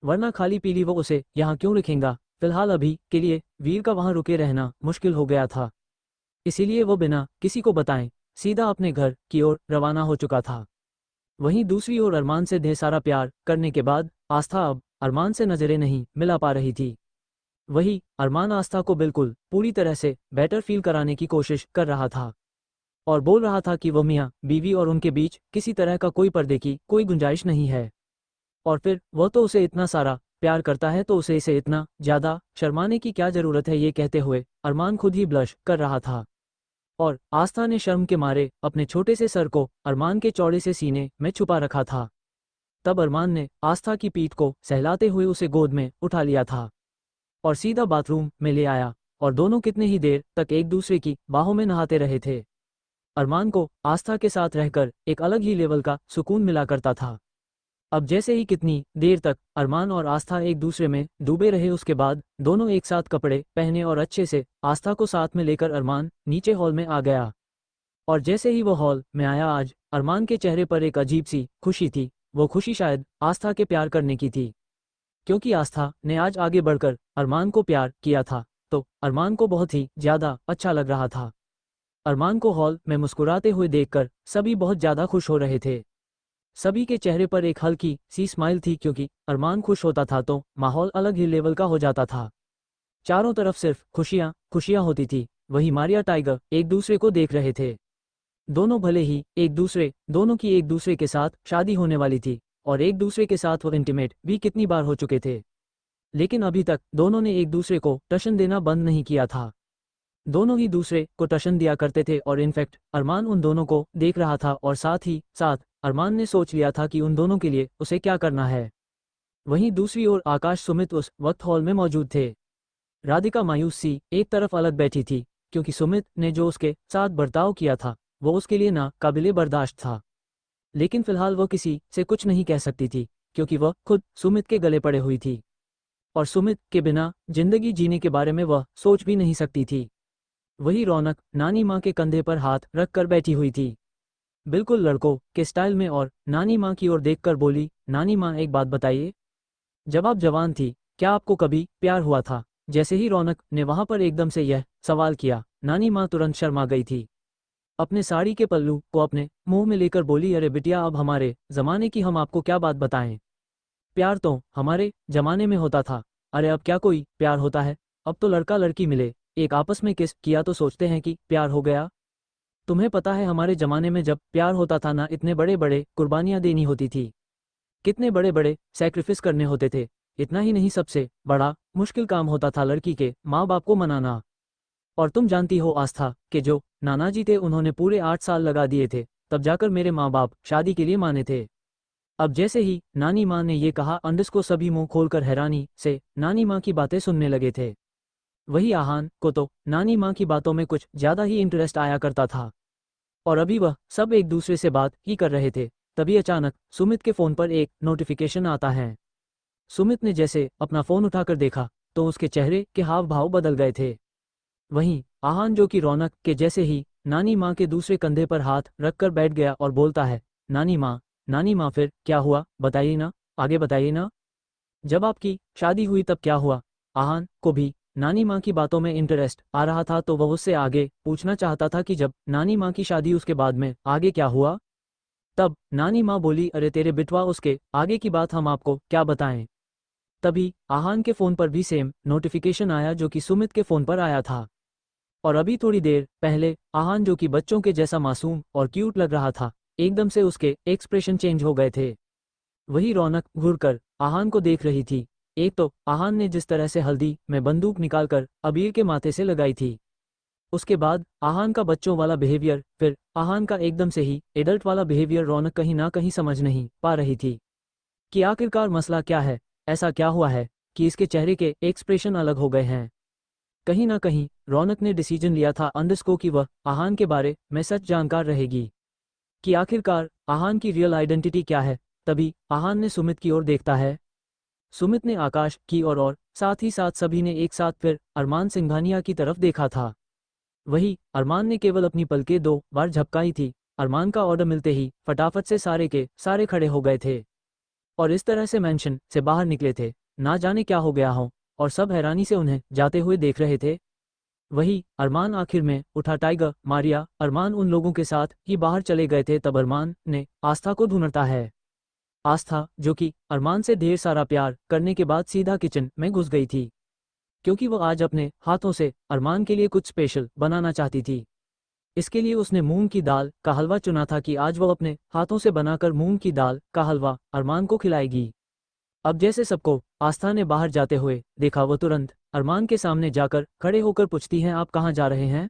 वरना खाली पीली वो उसे यहाँ क्यों रखेगा। फिलहाल अभी के लिए वीर का वहाँ रुके रहना मुश्किल हो गया था, इसीलिए वो बिना किसी को बताएं सीधा अपने घर की ओर रवाना हो चुका था। वहीं दूसरी ओर अरमान से ढेर सारा प्यार करने के बाद आस्था अब अरमान से नजरें नहीं मिला पा रही थी। वही अरमान आस्था को बिल्कुल पूरी तरह से बेटर फील कराने की कोशिश कर रहा था और बोल रहा था कि वह मियाँ बीवी और उनके बीच किसी तरह का कोई पर्दे की कोई गुंजाइश नहीं है, और फिर वह तो उसे इतना सारा प्यार करता है तो उसे इसे इतना ज़्यादा शर्माने की क्या ज़रूरत है। ये कहते हुए अरमान खुद ही ब्लश कर रहा था और आस्था ने शर्म के मारे अपने छोटे से सर को अरमान के चौड़े से सीने में छुपा रखा था। तब अरमान ने आस्था की पीठ को सहलाते हुए उसे गोद में उठा लिया था और सीधा बाथरूम में ले आया और दोनों कितने ही देर तक एक दूसरे की बाहों में नहाते रहे थे। अरमान को आस्था के साथ रहकर एक अलग ही लेवल का सुकून मिला करता था। अब जैसे ही कितनी देर तक अरमान और आस्था एक दूसरे में डूबे रहे, उसके बाद दोनों एक साथ कपड़े पहने और अच्छे से आस्था को साथ में लेकर अरमान नीचे हॉल में आ गया। और जैसे ही वो हॉल में आया, आज अरमान के चेहरे पर एक अजीब सी खुशी थी। वो खुशी शायद आस्था के प्यार करने की थी, क्योंकि आस्था ने आज आगे बढ़कर अरमान को प्यार किया था, तो अरमान को बहुत ही ज्यादा अच्छा लग रहा था। अरमान को हॉल में मुस्कुराते हुए देखकर सभी बहुत ज्यादा खुश हो रहे थे। सभी के चेहरे पर एक हल्की सी स्माइल थी, क्योंकि अरमान खुश होता था तो माहौल अलग ही लेवल का हो जाता था। चारों तरफ सिर्फ खुशियां खुशियां होती थी। वही मारिया टाइगर एक दूसरे को देख रहे थे। दोनों भले ही दोनों की एक दूसरे के साथ शादी होने वाली थी, और एक दूसरे के साथ वो इंटीमेट भी कितनी बार हो चुके थे, लेकिन अभी तक दोनों ने एक दूसरे को टशन देना बंद नहीं किया था। दोनों ही दूसरे को टशन दिया करते थे, और इनफैक्ट अरमान उन दोनों को देख रहा था, और साथ ही साथ अरमान ने सोच लिया था कि उन दोनों के लिए उसे क्या करना है। वहीं दूसरी ओर आकाश सुमित उस वक्त हॉल में मौजूद थे। राधिका मायूस सी एक तरफ अलग बैठी थी, क्योंकि सुमित ने जो उसके साथ बर्ताव किया था वो उसके लिए ना काबिले बर्दाश्त था। लेकिन फिलहाल वह किसी से कुछ नहीं कह सकती थी, क्योंकि वह खुद सुमित के गले पड़े हुई थी, और सुमित के बिना जिंदगी जीने के बारे में वह सोच भी नहीं सकती थी। वही रौनक नानी माँ के कंधे पर हाथ रख कर बैठी हुई थी, बिल्कुल लड़कों के स्टाइल में, और नानी माँ की ओर देखकर बोली, नानी माँ एक बात बताइए, जब आप जवान थी क्या आपको कभी प्यार हुआ था? जैसे ही रौनक ने वहां पर एकदम से यह सवाल किया, नानी माँ तुरंत शर्मा गई थी। अपने साड़ी के पल्लू को अपने मुंह में लेकर बोली, अरे बिटिया, अब हमारे जमाने की हम आपको क्या बात बताएं। प्यार तो हमारे जमाने में होता था। अरे अब क्या कोई प्यार होता है? अब तो लड़का लड़की मिले, एक आपस में किस किया तो सोचते हैं कि प्यार हो गया। तुम्हें पता है हमारे जमाने में जब प्यार होता था ना, इतने बड़े बड़े कुर्बानियां देनी होती थी, कितने बड़े बड़े सैक्रिफिस करने होते थे। इतना ही नहीं, सबसे बड़ा मुश्किल काम होता था लड़की के माँ बाप को मनाना। और तुम जानती हो आस्था के जो नाना जी थे, उन्होंने पूरे 8 साल लगा दिए थे, तब जाकर मेरे माँ बाप शादी के लिए माने थे। अब जैसे ही नानी माँ ने ये कहा, अंडस को सभी मुंह खोलकर हैरानी से नानी माँ की बातें सुनने लगे थे। वही आहान को तो नानी माँ की बातों में कुछ ज्यादा ही इंटरेस्ट आया करता था, और अभी वह सब एक दूसरे से बात ही कर रहे थे। तभी अचानक सुमित के फोन पर एक नोटिफिकेशन आता है। सुमित ने जैसे अपना फोन उठाकर देखा तो उसके चेहरे के हाव भाव बदल गए थे। वहीं आहान, जो कि रौनक के जैसे ही नानी माँ के दूसरे कंधे पर हाथ रखकर बैठ गया और बोलता है, नानी माँ फिर क्या हुआ, बताइए ना, आगे बताइए ना। जब आपकी शादी हुई तब क्या हुआ? आहान को भी नानी माँ की बातों में इंटरेस्ट आ रहा था, तो वह उससे आगे पूछना चाहता था कि जब नानी माँ की शादी, उसके बाद में आगे क्या हुआ। तब नानी माँ बोली, अरे तेरे बिटवा, उसके आगे की बात हम आपको क्या बताएं। तभी आहान के फोन पर भी सेम नोटिफिकेशन आया जो कि सुमित के फोन पर आया था। और अभी थोड़ी देर पहले आहान, जो कि बच्चों के जैसा मासूम और क्यूट लग रहा था, एकदम से उसके एक्सप्रेशन चेंज हो गए थे। वही रौनक घूरकर आहान को देख रही थी। एक तो आहान ने जिस तरह से हल्दी में बंदूक निकालकर अबीर के माथे से लगाई थी, उसके बाद आहान का बच्चों वाला बिहेवियर, फिर आहान का एकदम से ही एडल्ट वाला बिहेवियर, रौनक कहीं ना कहीं समझ नहीं पा रही थी कि आखिरकार मसला क्या है। ऐसा क्या हुआ है कि इसके चेहरे के एक्सप्रेशन अलग हो गए हैं। कहीं ना कहीं रौनक ने डिसीजन लिया था अंडस को कि वह आहान के बारे में सच जानकार रहेगी, कि आखिरकार आहान की रियल आइडेंटिटी क्या है। तभी आहान ने सुमित की ओर देखता है। सुमित ने आकाश की ओर, और साथ ही साथ सभी ने एक साथ फिर अरमान सिंघानिया की तरफ देखा था। वही अरमान ने केवल अपनी पलकें 2 बार झपकाई थी। अरमान का ऑर्डर मिलते ही फटाफट से सारे के सारे खड़े हो गए थे, और इस तरह से मेंशन से बाहर निकले थे। ना जाने क्या हो गया हो, और सब हैरानी से उन्हें जाते हुए देख रहे थे। वही अरमान आखिर में उठा, टाइगर, मारिया, अरमान उन लोगों के साथ ही बाहर चले गए थे। तब अरमान ने आस्था को ढूंढता है। आस्था, जो कि अरमान से ढेर सारा प्यार करने के बाद सीधा किचन में घुस गई थी, क्योंकि वो आज अपने हाथों से अरमान के लिए कुछ स्पेशल बनाना चाहती थी। इसके लिए उसने मूंग की दाल का हलवा चुना था कि आज वो अपने हाथों से बनाकर मूंग की दाल का हलवा अरमान को खिलाएगी। अब जैसे सबको आस्था ने बाहर जाते हुए देखा, वो तुरंत अरमान के सामने जाकर खड़े होकर पूछती हैं, आप कहाँ जा रहे हैं?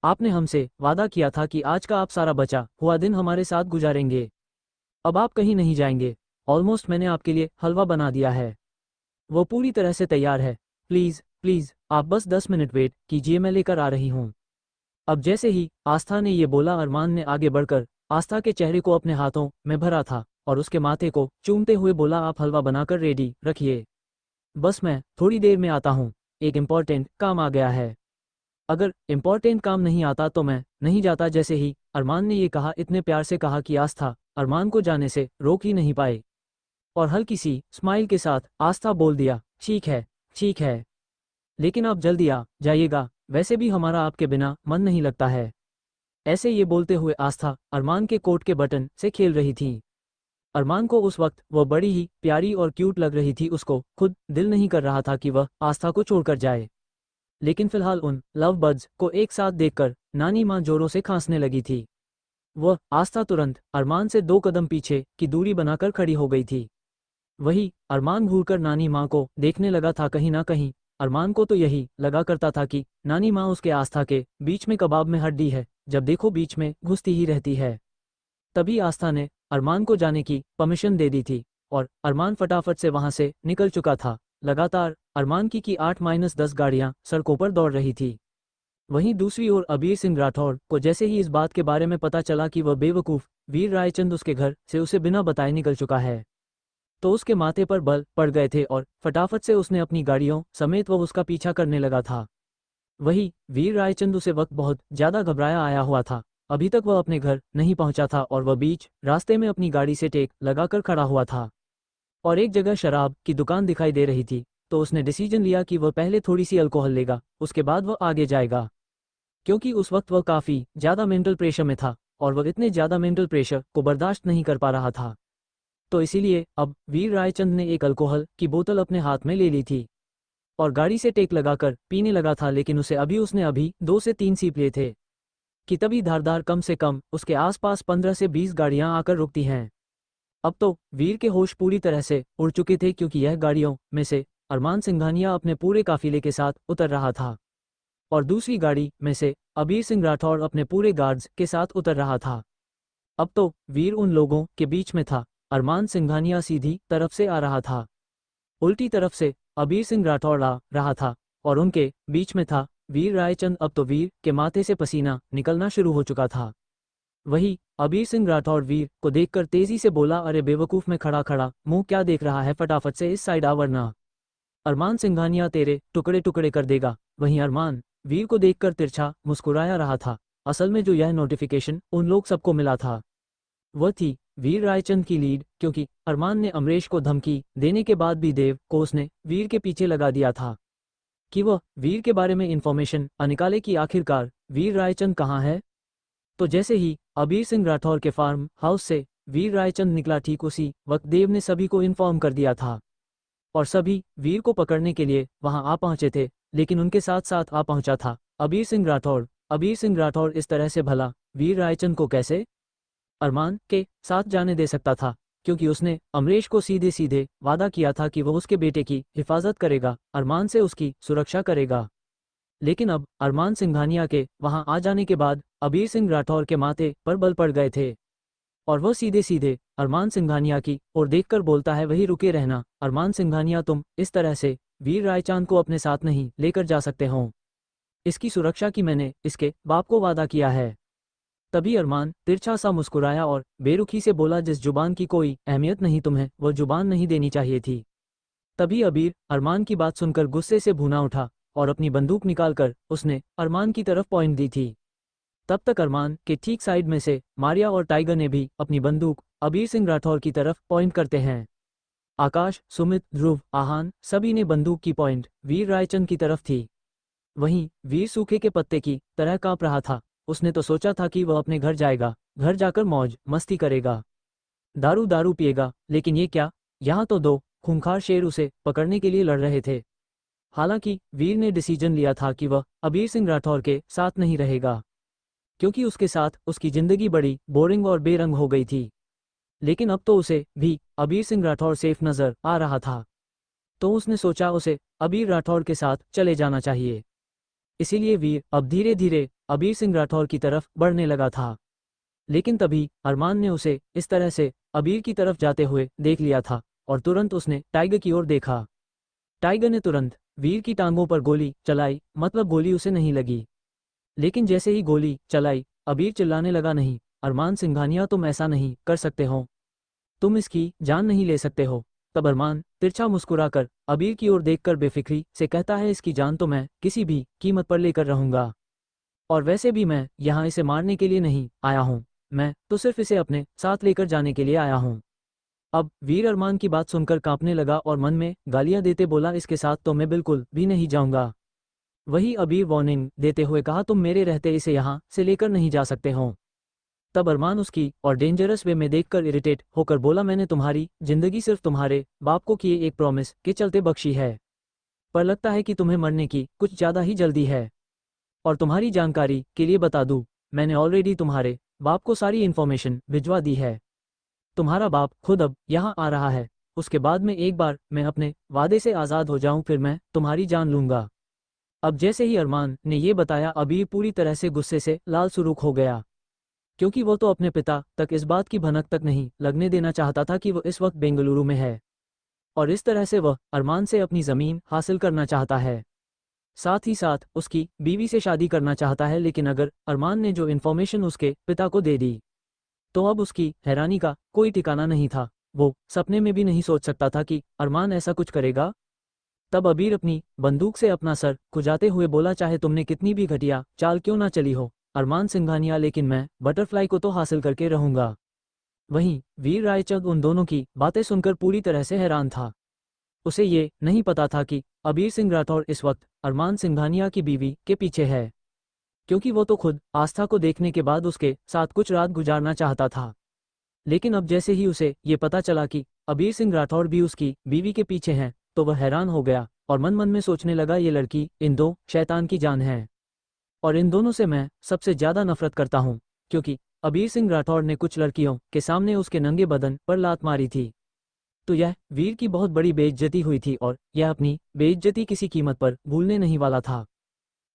आपने हमसे वादा किया था कि आज का आप सारा बचा हुआ दिन हमारे साथ गुजारेंगे। अब आप कहीं नहीं जाएंगे। ऑलमोस्ट मैंने आपके लिए हलवा बना दिया है, वो पूरी तरह से तैयार है। प्लीज़ प्लीज़ आप बस 10 मिनट वेट कीजिए, मैं लेकर आ रही हूँ। अब जैसे ही आस्था ने ये बोला, अरमान ने आगे बढ़कर आस्था के चेहरे को अपने हाथों में भरा था, और उसके माथे को चूमते हुए बोला, आप हलवा बनाकर रेडी रखिए, बस मैं थोड़ी देर में आता हूँ, एक इम्पॉर्टेंट काम आ गया है। अगर इम्पॉर्टेंट काम नहीं आता तो मैं नहीं जाता। जैसे ही अरमान ने ये कहा, इतने प्यार से कहा कि आस्था अरमान को जाने से रोक ही नहीं पाए, और हल्की सी स्माइल के साथ आस्था बोल दिया, ठीक है ठीक है, लेकिन आप जल्दी आ जाइएगा, वैसे भी हमारा आपके बिना मन नहीं लगता है। ऐसे ये बोलते हुए आस्था अरमान के कोट के बटन से खेल रही थी। अरमान को उस वक्त वह बड़ी ही प्यारी और क्यूट लग रही थी। उसको खुद दिल नहीं कर रहा था कि वह आस्था को छोड़कर जाए, लेकिन फिलहाल उन लव बर्ड्स को एक साथ देखकर नानी माँ जोरों से खांसने लगी थी। वह आस्था तुरंत अरमान से 2 कदम पीछे की दूरी बनाकर खड़ी हो गई थी। वही अरमान घूरकर नानी माँ को देखने लगा था। कहीं ना कहीं अरमान को तो यही लगा करता था कि नानी माँ उसके आस्था के बीच में कबाब में हड्डी है, जब देखो बीच में घुसती ही रहती है। तभी आस्था ने अरमान को जाने की परमिशन दे दी थी और अरमान फटाफट से वहां से निकल चुका था। लगातार अरमान की 8-10 गाड़ियां सड़कों पर दौड़ रही थी। वहीं दूसरी ओर अबीर सिंह राठौड़ को जैसे ही इस बात के बारे में पता चला कि वह बेवकूफ़ वीर रायचंद उसके घर से उसे बिना बताए निकल चुका है, तो उसके माथे पर बल पड़ गए थे और फटाफट से उसने अपनी गाड़ियों समेत वह उसका पीछा करने लगा था। वही वीर रायचंद उसे वक्त बहुत ज्यादा घबराया आया हुआ था। अभी तक वह अपने घर नहीं पहुंचा था और वह बीच रास्ते में अपनी गाड़ी से टेक लगाकर खड़ा हुआ था और एक जगह शराब की दुकान दिखाई दे रही थी। तो उसने डिसीजन लिया कि वह पहले थोड़ी सी अल्कोहल लेगा, उसके बाद वह आगे जाएगा, क्योंकि उस वक्त वह काफ़ी ज़्यादा मेंटल प्रेशर में था और वह इतने ज़्यादा मेंटल प्रेशर को बर्दाश्त नहीं कर पा रहा था। तो इसीलिए अब वीर रायचंद ने एक अल्कोहल की बोतल अपने हाथ में ले ली थी और गाड़ी से टेक लगाकर पीने लगा था। लेकिन उसने अभी 2 से 3 सीप लिए थे कि तभी धारदार कम से कम उसके आसपास 15 से 20 गाड़ियां आकर रुकती हैं। अब तो वीर के होश पूरी तरह से उड़ चुके थे, क्योंकि यह गाड़ियों में से अरमान सिंघानिया अपने पूरे काफिले के साथ उतर रहा था और दूसरी गाड़ी में से अबीर सिंह राठौड़ अपने पूरे गार्ड्स के साथ उतर रहा था। अब तो वीर उन लोगों के बीच में था। अरमान सिंघानिया सीधी तरफ से आ रहा था, उल्टी तरफ से अबीर सिंह राठौड़ आ रहा था और उनके बीच में था वीर रायचंद। अब तो वीर के माथे से पसीना निकलना शुरू हो चुका था। वही अबीर सिंह राठौड़ वीर को देखकर तेजी से बोला, अरे बेवकूफ में खड़ा खड़ा मुंह क्या देख रहा है, फटाफट से इस साइड आ वरना अरमान सिंघानिया तेरे टुकड़े टुकड़े कर देगा। वहीं अरमान वीर को देखकर तिरछा मुस्कुराया रहा था। असल में जो यह नोटिफिकेशन उन लोग सबको मिला था वह थी वीर रायचंद की लीड, क्योंकि अरमान ने अमरेश को धमकी देने के बाद भी देव को उसने वीर के पीछे लगा दिया था कि वह वीर के बारे में इंफॉर्मेशन निकाले कि आखिरकार वीर रायचंद कहाँ है। तो जैसे ही अबीर सिंह राठौर के फार्म हाउस से वीर रायचंद निकला, ठीक उसी वक्त देव ने सभी को इन्फॉर्म कर दिया था और सभी वीर को पकड़ने के लिए वहां आ पहुंचे थे। लेकिन उनके साथ साथ आ पहुंचा था अबीर सिंह राठौड़। अबीर सिंह राठौड़ इस तरह से भला वीर रायचंद को कैसे अरमान के साथ जाने दे सकता था, क्योंकि उसने अमरेश को सीधे सीधे वादा किया था कि वह उसके बेटे की हिफाजत करेगा, अरमान से उसकी सुरक्षा करेगा। लेकिन अब अरमान सिंघानिया के वहां आ जाने के बाद अबीर सिंह राठौर के माथे पर बल पड़ गए थे और वह सीधे सीधे अरमान सिंघानिया की ओर देखकर बोलता है, वही रुके रहना अरमान सिंघानिया, तुम इस तरह से वीर रायचांद को अपने साथ नहीं लेकर जा सकते हो, इसकी सुरक्षा की मैंने इसके बाप को वादा किया है। तभी अरमान तिरछा सा मुस्कुराया और बेरुखी से बोला, जिस जुबान की कोई अहमियत नहीं तुम्हें वह जुबान नहीं देनी चाहिए थी। तभी अबीर अरमान की बात सुनकर गुस्से से भूना उठा और अपनी बंदूक निकालकर उसने अरमान की तरफ पॉइंट दी थी। तब तक अरमान के ठीक साइड में से मारिया और टाइगर ने भी अपनी बंदूक अबीर सिंह राठौर की तरफ पॉइंट करते हैं। आकाश, सुमित, ध्रुव, आहान सभी ने बंदूक की पॉइंट वीर रायचंद की तरफ थी। वहीं वीर सूखे के पत्ते की तरह कांप रहा था। उसने तो सोचा था कि वह अपने घर जाएगा, घर जाकर मौज मस्ती करेगा, दारू दारू पिएगा, लेकिन ये क्या, यहाँ तो 2 खूंखार शेर उसे पकड़ने के लिए लड़ रहे थे। हालांकि वीर ने डिसीजन लिया था कि वह अबीर सिंह राठौर के साथ नहीं रहेगा, क्योंकि उसके साथ उसकी जिंदगी बड़ी बोरिंग और बेरंग हो गई थी। लेकिन अब तो उसे भी अबीर सिंह राठौर सेफ नजर आ रहा था, तो उसने सोचा उसे अबीर राठौर के साथ चले जाना चाहिए। इसीलिए वीर अब धीरे धीरे अबीर सिंह राठौर की तरफ बढ़ने लगा था। लेकिन तभी अरमान ने उसे इस तरह से अबीर की तरफ जाते हुए देख लिया था और तुरंत उसने टाइगर की ओर देखा। टाइगर ने तुरंत वीर की टांगों पर गोली चलाई, मतलब गोली उसे नहीं लगी, लेकिन जैसे ही गोली चलाई अबीर चिल्लाने लगा, नहीं अरमान सिंघानिया, तुम ऐसा नहीं कर सकते हो, तुम इसकी जान नहीं ले सकते हो। तब अरमान तिरछा मुस्कुराकर अबीर की ओर देखकर बेफिक्री से कहता है, इसकी जान तो मैं किसी भी कीमत पर लेकर रहूंगा। और वैसे भी मैं यहाँ इसे मारने के लिए नहीं आया हूँ, मैं तो सिर्फ इसे अपने साथ लेकर जाने के लिए आया हूँ। अब वीर अरमान की बात सुनकर कांपने लगा और मन में गालियां देते बोला, इसके साथ तो मैं बिल्कुल भी नहीं जाऊंगा। वही अबीर वार्निंग देते हुए कहा, तुम मेरे रहते इसे यहाँ से लेकर नहीं जा सकते हो। तब अरमान उसकी और डेंजरस वे में देखकर इरिटेट होकर बोला, मैंने तुम्हारी जिंदगी सिर्फ तुम्हारे बाप को किए एक प्रॉमिस के चलते बख्शी है, पर लगता है कि तुम्हें मरने की कुछ ज़्यादा ही जल्दी है। और तुम्हारी जानकारी के लिए बता दूं, मैंने ऑलरेडी तुम्हारे बाप को सारी इन्फॉर्मेशन भिजवा दी है। तुम्हारा बाप खुद अब यहाँ आ रहा है, उसके बाद में एक बार मैं अपने वादे से आज़ाद हो जाऊं फिर मैं तुम्हारी जान लूंगा। अब जैसे ही अरमान ने ये बताया, अबीर पूरी तरह से गुस्से से लाल सुर्ख हो गया, क्योंकि वो तो अपने पिता तक इस बात की भनक तक नहीं लगने देना चाहता था कि वो इस वक्त बेंगलुरु में है और इस तरह से वह अरमान से अपनी ज़मीन हासिल करना चाहता है, साथ ही साथ उसकी बीवी से शादी करना चाहता है। लेकिन अगर अरमान ने जो इन्फॉर्मेशन उसके पिता को दे दी तो अब उसकी हैरानी का कोई ठिकाना नहीं था। वो सपने में भी नहीं सोच सकता था कि अरमान ऐसा कुछ करेगा। तब अबीर अपनी बंदूक से अपना सर खुजाते हुए बोला, चाहे तुमने कितनी भी घटिया चाल क्यों ना चली हो अरमान सिंघानिया, लेकिन मैं बटरफ्लाई को तो हासिल करके रहूंगा। वहीं वीर रायचंद उन दोनों की बातें सुनकर पूरी तरह से हैरान था। उसे ये नहीं पता था कि अबीर सिंह राठौर इस वक्त अरमान सिंघानिया की बीवी के पीछे है, क्योंकि वो तो खुद आस्था को देखने के बाद उसके साथ कुछ रात गुजारना चाहता था। लेकिन अब जैसे ही उसे ये पता चला कि अबीर सिंह राठौर भी उसकी बीवी के पीछे हैं, तो वह हैरान हो गया और मन मन में सोचने लगा, ये लड़की इन दो शैतान की जान है और इन दोनों से मैं सबसे ज़्यादा नफरत करता हूँ, क्योंकि अबीर सिंह राठौर ने कुछ लड़कियों के सामने उसके नंगे बदन पर लात मारी थी। तो यह वीर की बहुत बड़ी बेइज्जती हुई थी और यह अपनी बेइज्जती किसी कीमत पर भूलने नहीं वाला था।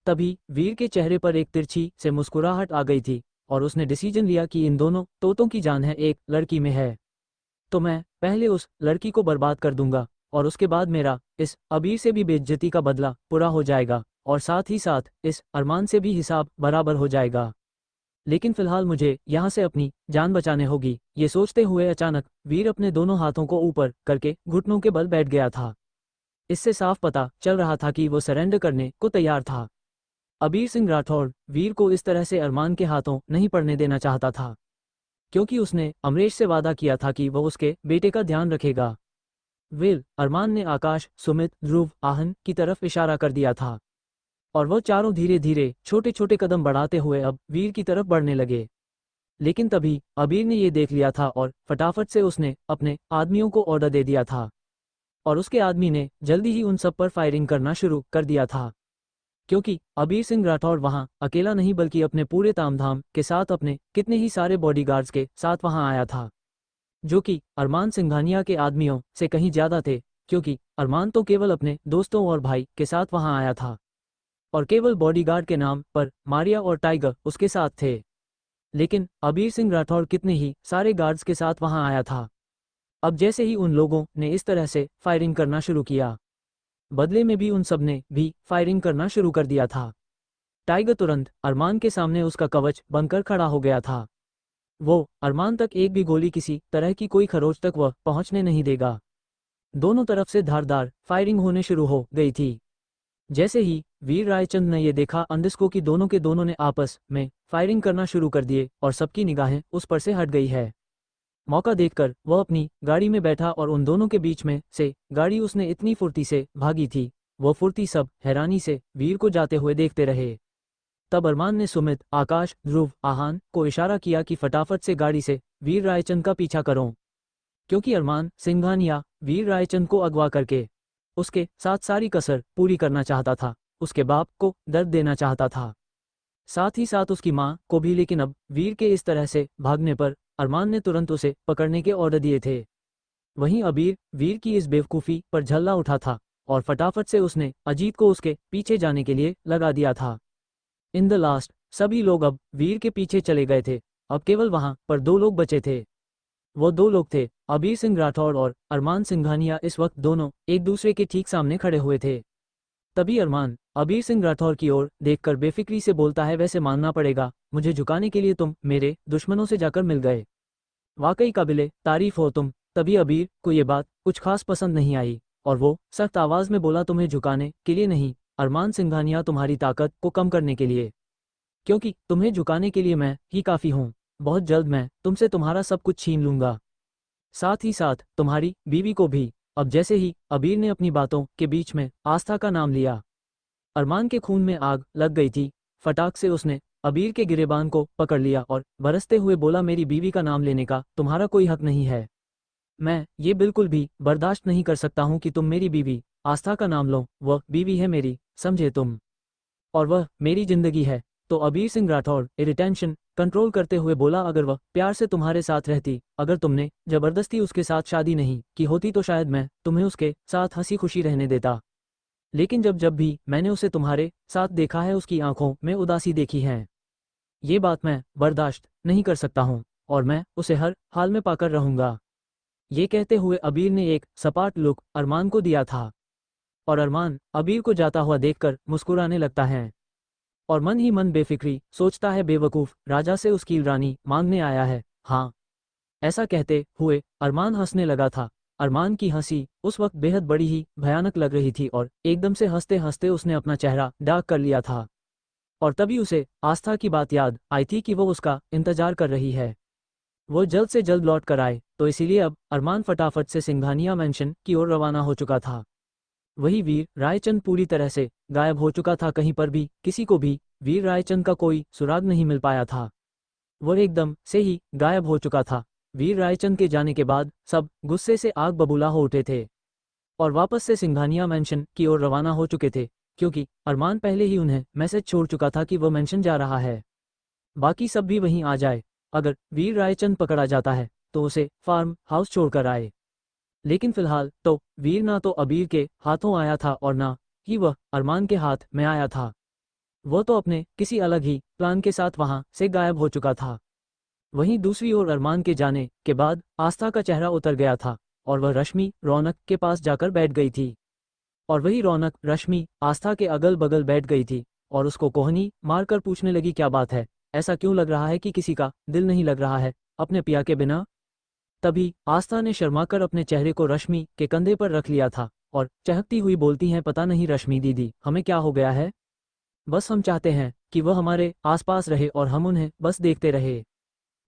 तभी वीर के चेहरे पर एक तिरछी से मुस्कुराहट आ गई थी और उसने डिसीजन लिया कि इन दोनों तोतों की जान है एक लड़की में है, तो मैं पहले उस लड़की को बर्बाद कर दूंगा और उसके बाद मेरा इस अबीर से भी बेइज्जती का बदला पूरा हो जाएगा और साथ ही साथ इस अरमान से भी हिसाब बराबर हो जाएगा। लेकिन फिलहाल मुझे यहाँ से अपनी जान बचाने होगी। ये सोचते हुए अचानक वीर अपने दोनों हाथों को ऊपर करके घुटनों के बल बैठ गया था। इससे साफ पता चल रहा था कि वो सरेंडर करने को तैयार था। अबीर सिंह राठौर वीर को इस तरह से अरमान के हाथों नहीं पड़ने देना चाहता था, क्योंकि उसने अमरेश से वादा किया था कि वह उसके बेटे का ध्यान रखेगा। अरमान ने आकाश, सुमित, ध्रुव, आहन की तरफ इशारा कर दिया था और वह चारों धीरे धीरे छोटे छोटे कदम बढ़ाते हुए अब वीर की तरफ बढ़ने लगे। लेकिन तभी अबीर ने ये देख लिया था और फटाफट से उसने अपने आदमियों को ऑर्डर दे दिया था और उसके आदमी ने जल्दी ही उन सब पर फायरिंग करना शुरू कर दिया था, क्योंकि अबीर सिंह राठौर वहां अकेला नहीं बल्कि अपने पूरे तामधाम के साथ अपने कितने ही सारे बॉडीगार्ड्स के साथ वहां आया था, जो कि अरमान सिंघानिया के आदमियों से कहीं ज्यादा थे, क्योंकि अरमान तो केवल अपने दोस्तों और भाई के साथ वहां आया था और केवल बॉडीगार्ड के नाम पर मारिया और टाइगर उसके साथ थे। लेकिन अबीर सिंह राठौर कितने ही सारे गार्ड्स के साथ वहां आया था। अब जैसे ही उन लोगों ने इस तरह से फायरिंग करना शुरू किया, बदले में भी उन सब ने भी फायरिंग करना शुरू कर दिया था। टाइगर तुरंत अरमान के सामने उसका कवच बनकर खड़ा हो गया था। वो अरमान तक एक भी गोली, किसी तरह की कोई खरोच तक वह पहुंचने नहीं देगा। दोनों तरफ से धारदार फायरिंग होने शुरू हो गई थी। जैसे ही वीर रायचंद ने यह देखा अंदिस्को की दोनों के दोनों ने आपस में फायरिंग करना शुरू कर दिए और सबकी निगाहें उस पर से हट गई है। मौका देखकर वह अपनी गाड़ी में बैठा और उन दोनों के बीच में से गाड़ी उसने इतनी फुर्ती से भागी थी, वो फुर्ती सब हैरानी से वीर को जाते हुए देखते रहे। तब अरमान ने सुमित, आकाश, ध्रुव, आहान को इशारा किया कि फटाफट से गाड़ी से वीर रायचंद का पीछा करो, क्योंकि अरमान सिंघानिया वीर रायचंद को अगवा करके उसके साथ सारी कसर पूरी करना चाहता था, उसके बाप को दर्द देना चाहता था, साथ ही साथ उसकी मां को भी। लेकिन अब वीर के इस तरह से भागने पर अरमान ने तुरंत उसे पकड़ने के ऑर्डर दिए थे। वहीं अबीर वीर की इस बेवकूफ़ी पर झल्ला उठा था और फटाफट से उसने अजीत को उसके पीछे जाने के लिए लगा दिया था। इन द लास्ट सभी लोग अब वीर के पीछे चले गए थे। अब केवल वहां पर दो लोग बचे थे। वो दो लोग थे अबीर सिंह राठौर और अरमान सिंघानिया। इस वक्त दोनों एक दूसरे के ठीक सामने खड़े हुए थे। तभी अरमान अबीर सिंह राठौर की ओर देखकर बेफिक्री से बोलता है, वैसे मानना पड़ेगा, मुझे झुकाने के लिए तुम मेरे दुश्मनों से जाकर मिल गए। वाकई काबिले तारीफ हो तुम। तभी अबीर को ये बात कुछ खास पसंद नहीं आई और वो सख्त आवाज में बोला, तुम्हें झुकाने के लिए नहीं अरमान सिंघानिया, तुम्हारी ताकत को कम करने के लिए, क्योंकि तुम्हें झुकाने के लिए मैं ही काफ़ी हूँ। बहुत जल्द मैं तुमसे तुम्हारा सब कुछ छीन लूंगा, साथ ही साथ तुम्हारी बीवी को भी। अब जैसे ही अबीर ने अपनी बातों के बीच में आस्था का नाम लिया, अरमान के खून में आग लग गई थी। फटाक से उसने अबीर के गिरेबान को पकड़ लिया और बरसते हुए बोला, मेरी बीवी का नाम लेने का तुम्हारा कोई हक नहीं है। मैं ये बिल्कुल भी बर्दाश्त नहीं कर सकता हूँ कि तुम मेरी बीवी आस्था का नाम लो। वह बीवी है मेरी, समझे तुम, और वह मेरी जिंदगी है। तो अबीर सिंह राठौड़ इरिटेंशन कंट्रोल करते हुए बोला, अगर वह प्यार से तुम्हारे साथ रहती, अगर तुमने जबरदस्ती उसके साथ शादी नहीं की होती, तो शायद मैं तुम्हें उसके साथ हंसी खुशी रहने देता। लेकिन जब जब भी मैंने उसे तुम्हारे साथ देखा है, उसकी आंखों में उदासी देखी है। ये बात मैं बर्दाश्त नहीं कर सकता हूँ और मैं उसे हर हाल में पाकर रहूंगा। ये कहते हुए अबीर ने एक सपाट लुक अरमान को दिया था और अरमान अबीर को जाता हुआ देखकर मुस्कुराने लगता है और मन ही मन बेफिक्री सोचता है, बेवकूफ राजा से उसकी रानी मांगने आया है। हाँ, ऐसा कहते हुए अरमान हंसने लगा था। अरमान की हंसी उस वक्त बेहद बड़ी ही भयानक लग रही थी और एकदम से हंसते हंसते उसने अपना चेहरा डार्क कर लिया था और तभी उसे आस्था की बात याद आई थी कि वो उसका इंतजार कर रही है। वो जल्द से जल्द लौट कर आए, तो इसीलिए अब अरमान फटाफट से सिंघानिया मैंशन की ओर रवाना हो चुका था। वही वीर रायचंद पूरी तरह से गायब हो चुका था। कहीं पर भी किसी को भी वीर रायचंद का कोई सुराग नहीं मिल पाया था। वो एकदम से ही गायब हो चुका था। वीर रायचंद के जाने के बाद सब गुस्से से आग बबूला हो उठे थे और वापस से सिंघानिया मैंशन की ओर रवाना हो चुके थे, क्योंकि अरमान पहले ही उन्हें मैसेज छोड़ चुका था कि वह मैंशन जा रहा है, बाकी सब भी वहीं आ जाए। अगर वीर रायचंद पकड़ा जाता है तो उसे फार्म हाउस छोड़कर आए। लेकिन फिलहाल तो वीर ना तो अबीर के हाथों आया था और ना ही वह अरमान के हाथ में आया था। वो तो अपने किसी अलग ही प्लान के साथ वहां से गायब हो चुका था। वहीं दूसरी ओर अरमान के जाने के बाद आस्था का चेहरा उतर गया था और वह रश्मि रौनक के पास जाकर बैठ गई थी और वही रौनक रश्मि आस्था के अगल बगल बैठ गई थी और उसको कोहनी मारकर पूछने लगी, क्या बात है, ऐसा क्यों लग रहा है कि किसी का दिल नहीं लग रहा है अपने पिया के बिना। तभी आस्था ने शर्माकर अपने चेहरे को रश्मि के कंधे पर रख लिया था और चहकती हुई बोलती हैं, पता नहीं रश्मि दीदी, हमें क्या हो गया है, बस हम चाहते हैं कि वह हमारे आसपास रहे और हम उन्हें बस देखते रहे।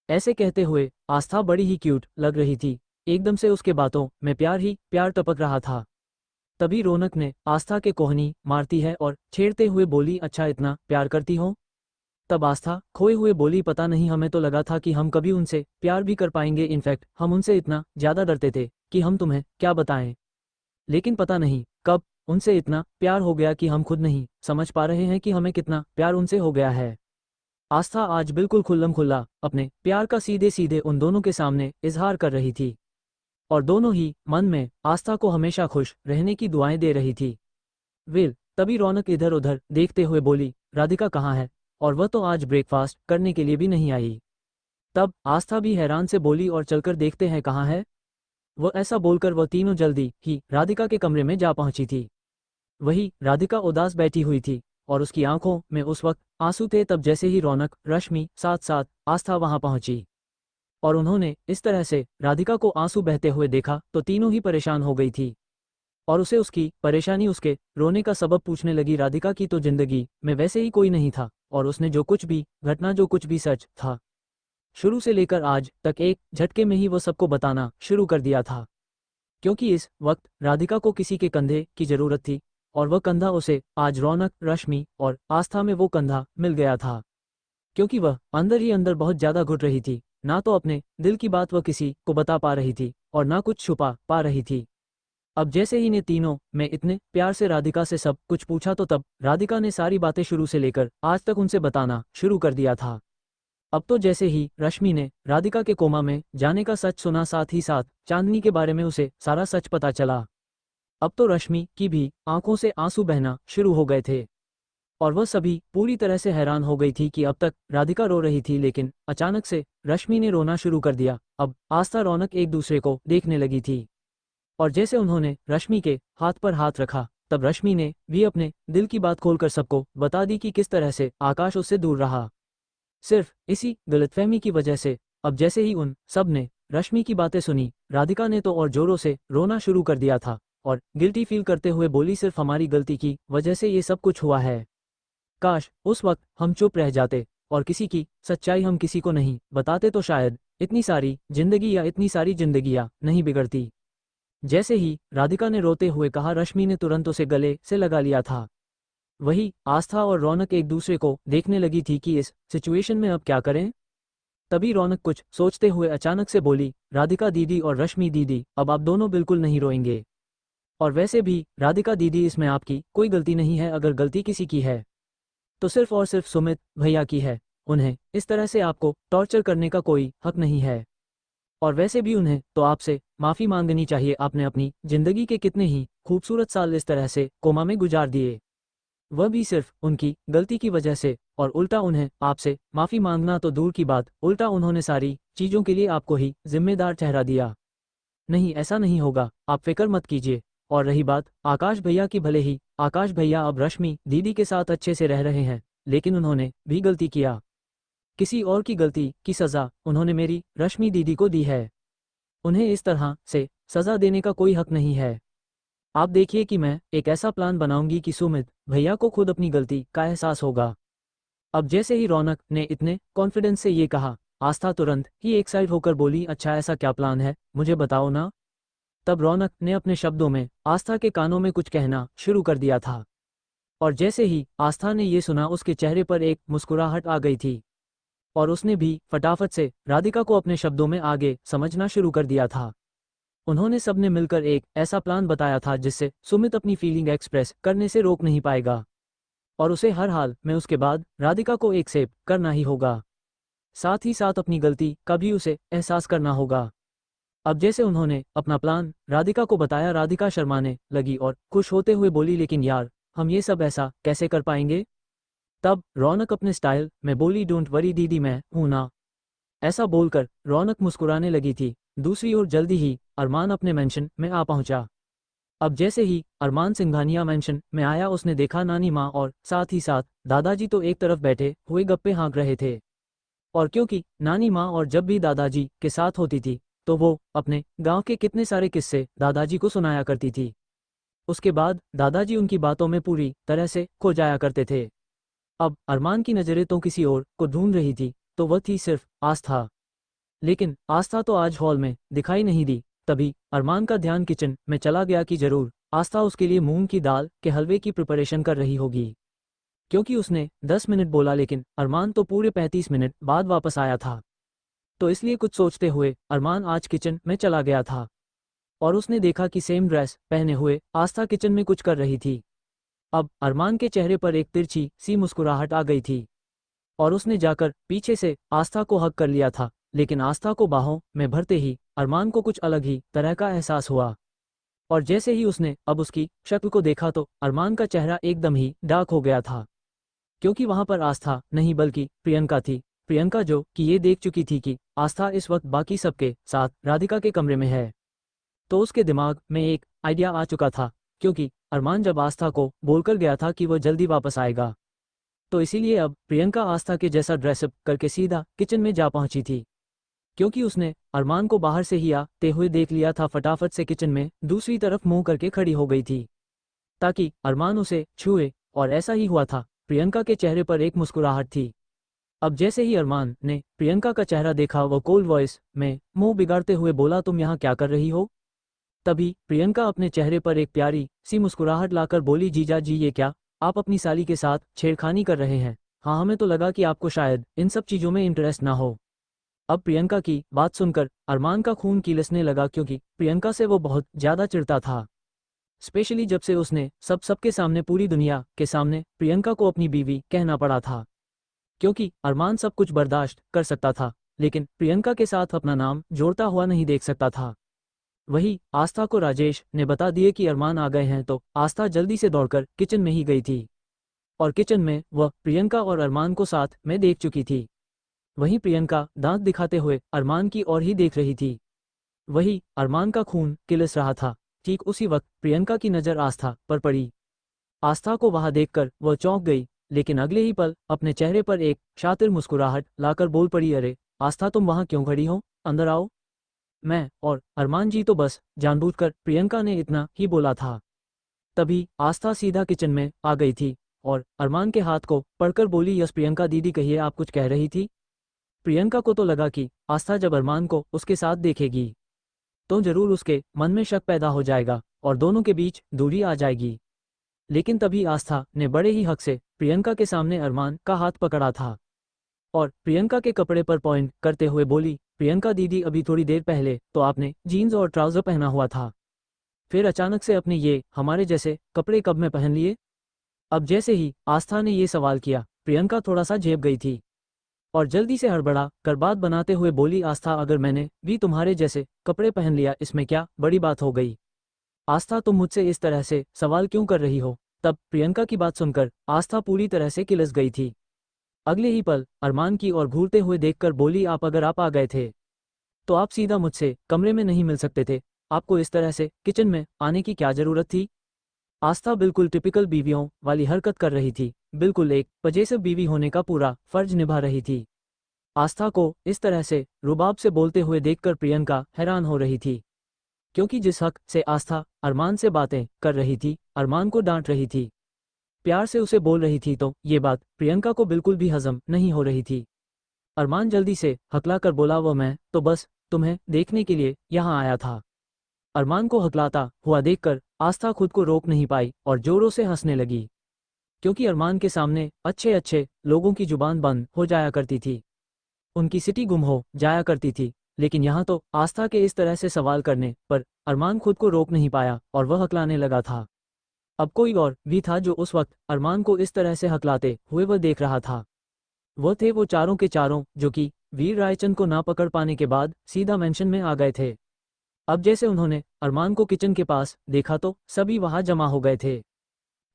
ऐसे कहते हुए आस्था बड़ी ही क्यूट लग रही थी। एकदम से उसके बातों में प्यार ही प्यार टपक रहा था। तभी रौनक ने आस्था के कोहनी मारती है और छेड़ते हुए बोली, अच्छा इतना प्यार करती हो। तब आस्था खोए हुए बोली, पता नहीं, हमें तो लगा था कि हम कभी उनसे प्यार भी कर पाएंगे, इनफैक्ट हम उनसे इतना ज़्यादा डरते थे कि हम तुम्हें क्या बताएं। लेकिन पता नहीं कब उनसे इतना प्यार हो गया कि हम खुद नहीं समझ पा रहे हैं कि हमें कितना प्यार उनसे हो गया है। आस्था आज बिल्कुल खुल्लम खुल्ला अपने प्यार का सीधे सीधे उन दोनों के सामने इजहार कर रही थी और दोनों ही मन में आस्था को हमेशा खुश रहने की दुआएं दे रही थी। वीर तभी रौनक इधर उधर देखते हुए बोली, राधिका कहाँ है, और वह तो आज ब्रेकफास्ट करने के लिए भी नहीं आई। तब आस्था भी हैरान से बोली, और चलकर देखते हैं कहाँ है। वह ऐसा बोलकर वह तीनों जल्दी ही राधिका के कमरे में जा पहुंची थी। वही राधिका उदास बैठी हुई थी और उसकी आंखों में उस वक्त आंसू थे। तब जैसे ही रौनक रश्मि साथ साथ आस्था वहां पहुंची और उन्होंने इस तरह से राधिका को आंसू बहते हुए देखा तो तीनों ही परेशान हो गई थी और उसे उसकी परेशानी, उसके रोने का सबब पूछने लगी। राधिका की तो जिंदगी में वैसे ही कोई नहीं था और उसने जो कुछ भी घटना, जो कुछ भी सच था, शुरू से लेकर आज तक एक झटके में ही वो सबको बताना शुरू कर दिया था, क्योंकि इस वक्त राधिका को किसी के कंधे की जरूरत थी और वह कंधा उसे आज रौनक रश्मि और आस्था में वो कंधा मिल गया था, क्योंकि वह अंदर ही अंदर बहुत ज्यादा घुट रही थी। ना तो अपने दिल की बात वह किसी को बता पा रही थी और ना कुछ छुपा पा रही थी। अब जैसे ही ने तीनों में इतने प्यार से राधिका से सब कुछ पूछा तो तब राधिका ने सारी बातें शुरू से लेकर आज तक उनसे बताना शुरू कर दिया था। अब तो जैसे ही रश्मि ने राधिका के कोमा में जाने का सच सुना, साथ ही साथ चांदनी के बारे में उसे सारा सच पता चला, अब तो रश्मि की भी आंखों से आंसू बहना शुरू हो गए थे और वह सभी पूरी तरह से हैरान हो गई थी कि अब तक राधिका रो रही थी, लेकिन अचानक से रश्मि ने रोना शुरू कर दिया। अब आस्था रौनक एक दूसरे को देखने लगी थी और जैसे उन्होंने रश्मि के हाथ पर हाथ रखा तब रश्मि ने भी अपने दिल की बात खोलकर सबको बता दी कि किस तरह से आकाश उससे दूर रहा। सिर्फ इसी गलतफहमी की वजह से अब जैसे ही उन सब ने रश्मि की बातें सुनी, राधिका ने तो और जोरों से रोना शुरू कर दिया था और गिल्टी फील करते हुए बोली, सिर्फ हमारी गलती की वजह से ये सब कुछ हुआ है। काश उस वक्त हम चुप रह जाते और किसी की सच्चाई हम किसी को नहीं बताते तो शायद इतनी सारी जिंदगी या इतनी सारी जिंदगियां नहीं बिगड़ती। जैसे ही राधिका ने रोते हुए कहा, रश्मि ने तुरंत उसे गले से लगा लिया था। वही आस्था और रौनक एक दूसरे को देखने लगी थी कि इस सिचुएशन में अब क्या करें। तभी रौनक कुछ सोचते हुए अचानक से बोली, राधिका दीदी और रश्मि दीदी, अब आप दोनों बिल्कुल नहीं रोएंगे। और वैसे भी राधिका दीदी, इसमें आपकी कोई गलती नहीं है। अगर गलती किसी की है तो सिर्फ और सिर्फ सुमित भैया की है। उन्हें इस तरह से आपको टॉर्चर करने का कोई हक नहीं है। और वैसे भी उन्हें तो आपसे माफ़ी मांगनी चाहिए। आपने अपनी जिंदगी के कितने ही खूबसूरत साल इस तरह से कोमा में गुजार दिए, वह भी सिर्फ उनकी गलती की वजह से। और उल्टा उन्हें आपसे माफ़ी मांगना तो दूर की बात, उल्टा उन्होंने सारी चीज़ों के लिए आपको ही जिम्मेदार ठहरा दिया। नहीं, ऐसा नहीं होगा, आप फिक्र मत कीजिए। और रही बात आकाश भैया की, भले ही आकाश भैया अब रश्मि दीदी के साथ अच्छे से रह रहे हैं, लेकिन उन्होंने भी गलती किया। किसी और की गलती की सज़ा उन्होंने मेरी रश्मि दीदी को दी है। उन्हें इस तरह से सज़ा देने का कोई हक नहीं है। आप देखिए कि मैं एक ऐसा प्लान बनाऊंगी कि सुमित भैया को खुद अपनी गलती का एहसास होगा। अब जैसे ही रौनक ने इतने कॉन्फिडेंस से ये कहा, आस्था तुरंत ही एक साइड होकर बोली, अच्छा ऐसा क्या प्लान है, मुझे बताओ ना। तब रौनक ने अपने शब्दों में आस्था के कानों में कुछ कहना शुरू कर दिया था। और जैसे ही आस्था ने ये सुना, उसके चेहरे पर एक मुस्कुराहट आ गई थी और उसने भी फटाफट से राधिका को अपने शब्दों में आगे समझना शुरू कर दिया था। उन्होंने सबने मिलकर एक ऐसा प्लान बताया था जिससे सुमित अपनी फीलिंग एक्सप्रेस करने से रोक नहीं पाएगा और उसे हर हाल में उसके बाद राधिका को एक्सेप्ट करना ही होगा। साथ ही साथ अपनी गलती का भी उसे एहसास करना होगा। अब जैसे उन्होंने अपना प्लान राधिका को बताया, राधिका शर्माने लगी और खुश होते हुए बोली, लेकिन यार हम ये सब ऐसा कैसे कर पाएंगे। तब रौनक अपने स्टाइल में बोली, डोंट वरी दीदी, मैं हूं ना। ऐसा बोलकर रौनक मुस्कुराने लगी थी। दूसरी ओर जल्दी ही अरमान अपने मेंशन में आ पहुंचा। अब जैसे ही अरमान सिंघानिया मेंशन में आया, उसने देखा नानी माँ और साथ ही साथ दादाजी तो एक तरफ बैठे हुए गप्पे हाँक रहे थे। और क्योंकि नानी माँ और जब भी दादाजी के साथ होती थी तो वो अपने गांव के कितने सारे किस्से दादाजी को सुनाया करती थी। उसके बाद दादाजी उनकी बातों में पूरी तरह से खो जाया करते थे। अब अरमान की नज़रें तो किसी और को ढूंढ रही थी, तो वह थी सिर्फ आस्था। लेकिन आस्था तो आज हॉल में दिखाई नहीं दी। तभी अरमान का ध्यान किचन में चला गया कि जरूर आस्था उसके लिए मूंग की दाल के हलवे की प्रिपरेशन कर रही होगी, क्योंकि उसने 10 मिनट बोला लेकिन अरमान तो पूरे 35 मिनट बाद वापस आया था। तो इसलिए कुछ सोचते हुए अरमान आज किचन में चला गया था और उसने देखा कि सेम ड्रेस पहने हुए आस्था किचन में कुछ कर रही थी। अब अरमान के चेहरे पर एक तिरछी सी मुस्कुराहट आ गई थी और उसने जाकर पीछे से आस्था को हग कर लिया था, लेकिन आस्था को बाहों में भरते ही अरमान को कुछ अलग ही तरह का एहसास हुआ। और जैसे ही उसने अब उसकी शक्ल को देखा तो अरमान का चेहरा एकदम ही डार्क हो गया था, क्योंकि वहां पर आस्था नहीं बल्कि प्रियंका थी। प्रियंका जो कि ये देख चुकी थी कि आस्था इस वक्त बाकी सबके साथ राधिका के कमरे में है, तो उसके दिमाग में एक आइडिया आ चुका था, क्योंकि अरमान जब आस्था को बोलकर गया था कि वह जल्दी वापस आएगा, तो इसीलिए अब प्रियंका आस्था के जैसा ड्रेसअप करके सीधा किचन में जा पहुंची थी। क्योंकि उसने अरमान को बाहर से ही आते हुए देख लिया था, फटाफट से किचन में दूसरी तरफ मुंह करके खड़ी हो गई थी ताकि अरमान उसे छुए, और ऐसा ही हुआ था। प्रियंका के चेहरे पर एक मुस्कुराहट थी। अब जैसे ही अरमान ने प्रियंका का चेहरा देखा, वो कोल्ड वॉइस में मुंह बिगाड़ते हुए बोला, तुम यहाँ क्या कर रही हो। तभी प्रियंका अपने चेहरे पर एक प्यारी सी मुस्कुराहट लाकर बोली, जीजा जी ये क्या, आप अपनी साली के साथ छेड़खानी कर रहे हैं। हाँ, हमें तो लगा कि आपको शायद इन सब चीज़ों में इंटरेस्ट ना हो। अब प्रियंका की बात सुनकर अरमान का खून खीलने लगा, क्योंकि प्रियंका से वो बहुत ज़्यादा चिढ़ता था, स्पेशली जब से उसने सबके सामने, पूरी दुनिया के सामने प्रियंका को अपनी बीवी कहना पड़ा था। क्योंकि अरमान सब कुछ बर्दाश्त कर सकता था, लेकिन प्रियंका के साथ अपना नाम जोड़ता हुआ नहीं देख सकता था। वही आस्था को राजेश ने बता दिए कि अरमान आ गए हैं, तो आस्था जल्दी से दौड़कर किचन में ही गई थी और किचन में वह प्रियंका और अरमान को साथ में देख चुकी थी। वहीं प्रियंका दांत दिखाते हुए अरमान की ओर ही देख रही थी। वही अरमान का खून किलस रहा था। ठीक उसी वक्त प्रियंका की नज़र आस्था पर पड़ी। आस्था को वहां देखकर वह चौंक गई, लेकिन अगले ही पल अपने चेहरे पर एक शातिर मुस्कुराहट लाकर बोल पड़ी, अरे आस्था तुम वहाँ क्यों खड़ी हो, अंदर आओ। मैं और अरमान जी तो बस जानबूझकर प्रियंका ने इतना ही बोला था। तभी आस्था सीधा किचन में आ गई थी और अरमान के हाथ को पकड़कर बोली, यस प्रियंका दीदी कहिए, आप कुछ कह रही थी। प्रियंका को तो लगा कि आस्था जब अरमान को उसके साथ देखेगी तो जरूर उसके मन में शक पैदा हो जाएगा और दोनों के बीच दूरी आ जाएगी। लेकिन तभी आस्था ने बड़े ही हक से प्रियंका के सामने अरमान का हाथ पकड़ा था और प्रियंका के कपड़े पर पॉइंट करते हुए बोली, प्रियंका दीदी अभी थोड़ी देर पहले तो आपने जीन्स और ट्राउजर पहना हुआ था, फिर अचानक से अपने ये हमारे जैसे कपड़े कब में पहन लिए। अब जैसे ही आस्था ने ये सवाल किया, प्रियंका थोड़ा सा झेप गई थी और जल्दी से हड़बड़ा कर बात बनाते हुए बोली, आस्था अगर मैंने भी तुम्हारे जैसे कपड़े पहन लिया इसमें क्या बड़ी बात हो गई। आस्था तुम मुझसे इस तरह से सवाल क्यों कर रही हो। तब प्रियंका की बात सुनकर आस्था पूरी तरह से किलस गई थी। अगले ही पल अरमान की ओर घूरते हुए देखकर बोली, अगर आप आ गए थे तो आप सीधा मुझसे कमरे में नहीं मिल सकते थे, आपको इस तरह से किचन में आने की क्या जरूरत थी। आस्था बिल्कुल टिपिकल बीवियों वाली हरकत कर रही थी, बिल्कुल एक पजेसिव बीवी होने का पूरा फर्ज निभा रही थी। आस्था को इस तरह से रुबाब से बोलते हुए देखकर प्रियंका हैरान हो रही थी, क्योंकि जिस हक से आस्था अरमान से बातें कर रही थी, अरमान को डांट रही थी, प्यार से उसे बोल रही थी, तो ये बात प्रियंका को बिल्कुल भी हजम नहीं हो रही थी। अरमान जल्दी से हकलाकर बोला, वो मैं तो बस तुम्हें देखने के लिए यहाँ आया था। अरमान को हकलाता हुआ देखकर आस्था खुद को रोक नहीं पाई और जोरों से हंसने लगी, क्योंकि अरमान के सामने अच्छे अच्छे लोगों की जुबान बंद हो जाया करती थी, उनकी सिटी गुम हो जाया करती थी, लेकिन यहाँ तो आस्था के इस तरह से सवाल करने पर अरमान खुद को रोक नहीं पाया और वह हकलाने लगा था। अब कोई और भी था जो उस वक्त अरमान को इस तरह से हकलाते हुए वह देख रहा था। वह थे वो चारों के चारों जो कि वीर रायचंद को ना पकड़ पाने के बाद सीधा मेंशन में आ गए थे। अब जैसे उन्होंने अरमान को किचन के पास देखा तो सभी वहां जमा हो गए थे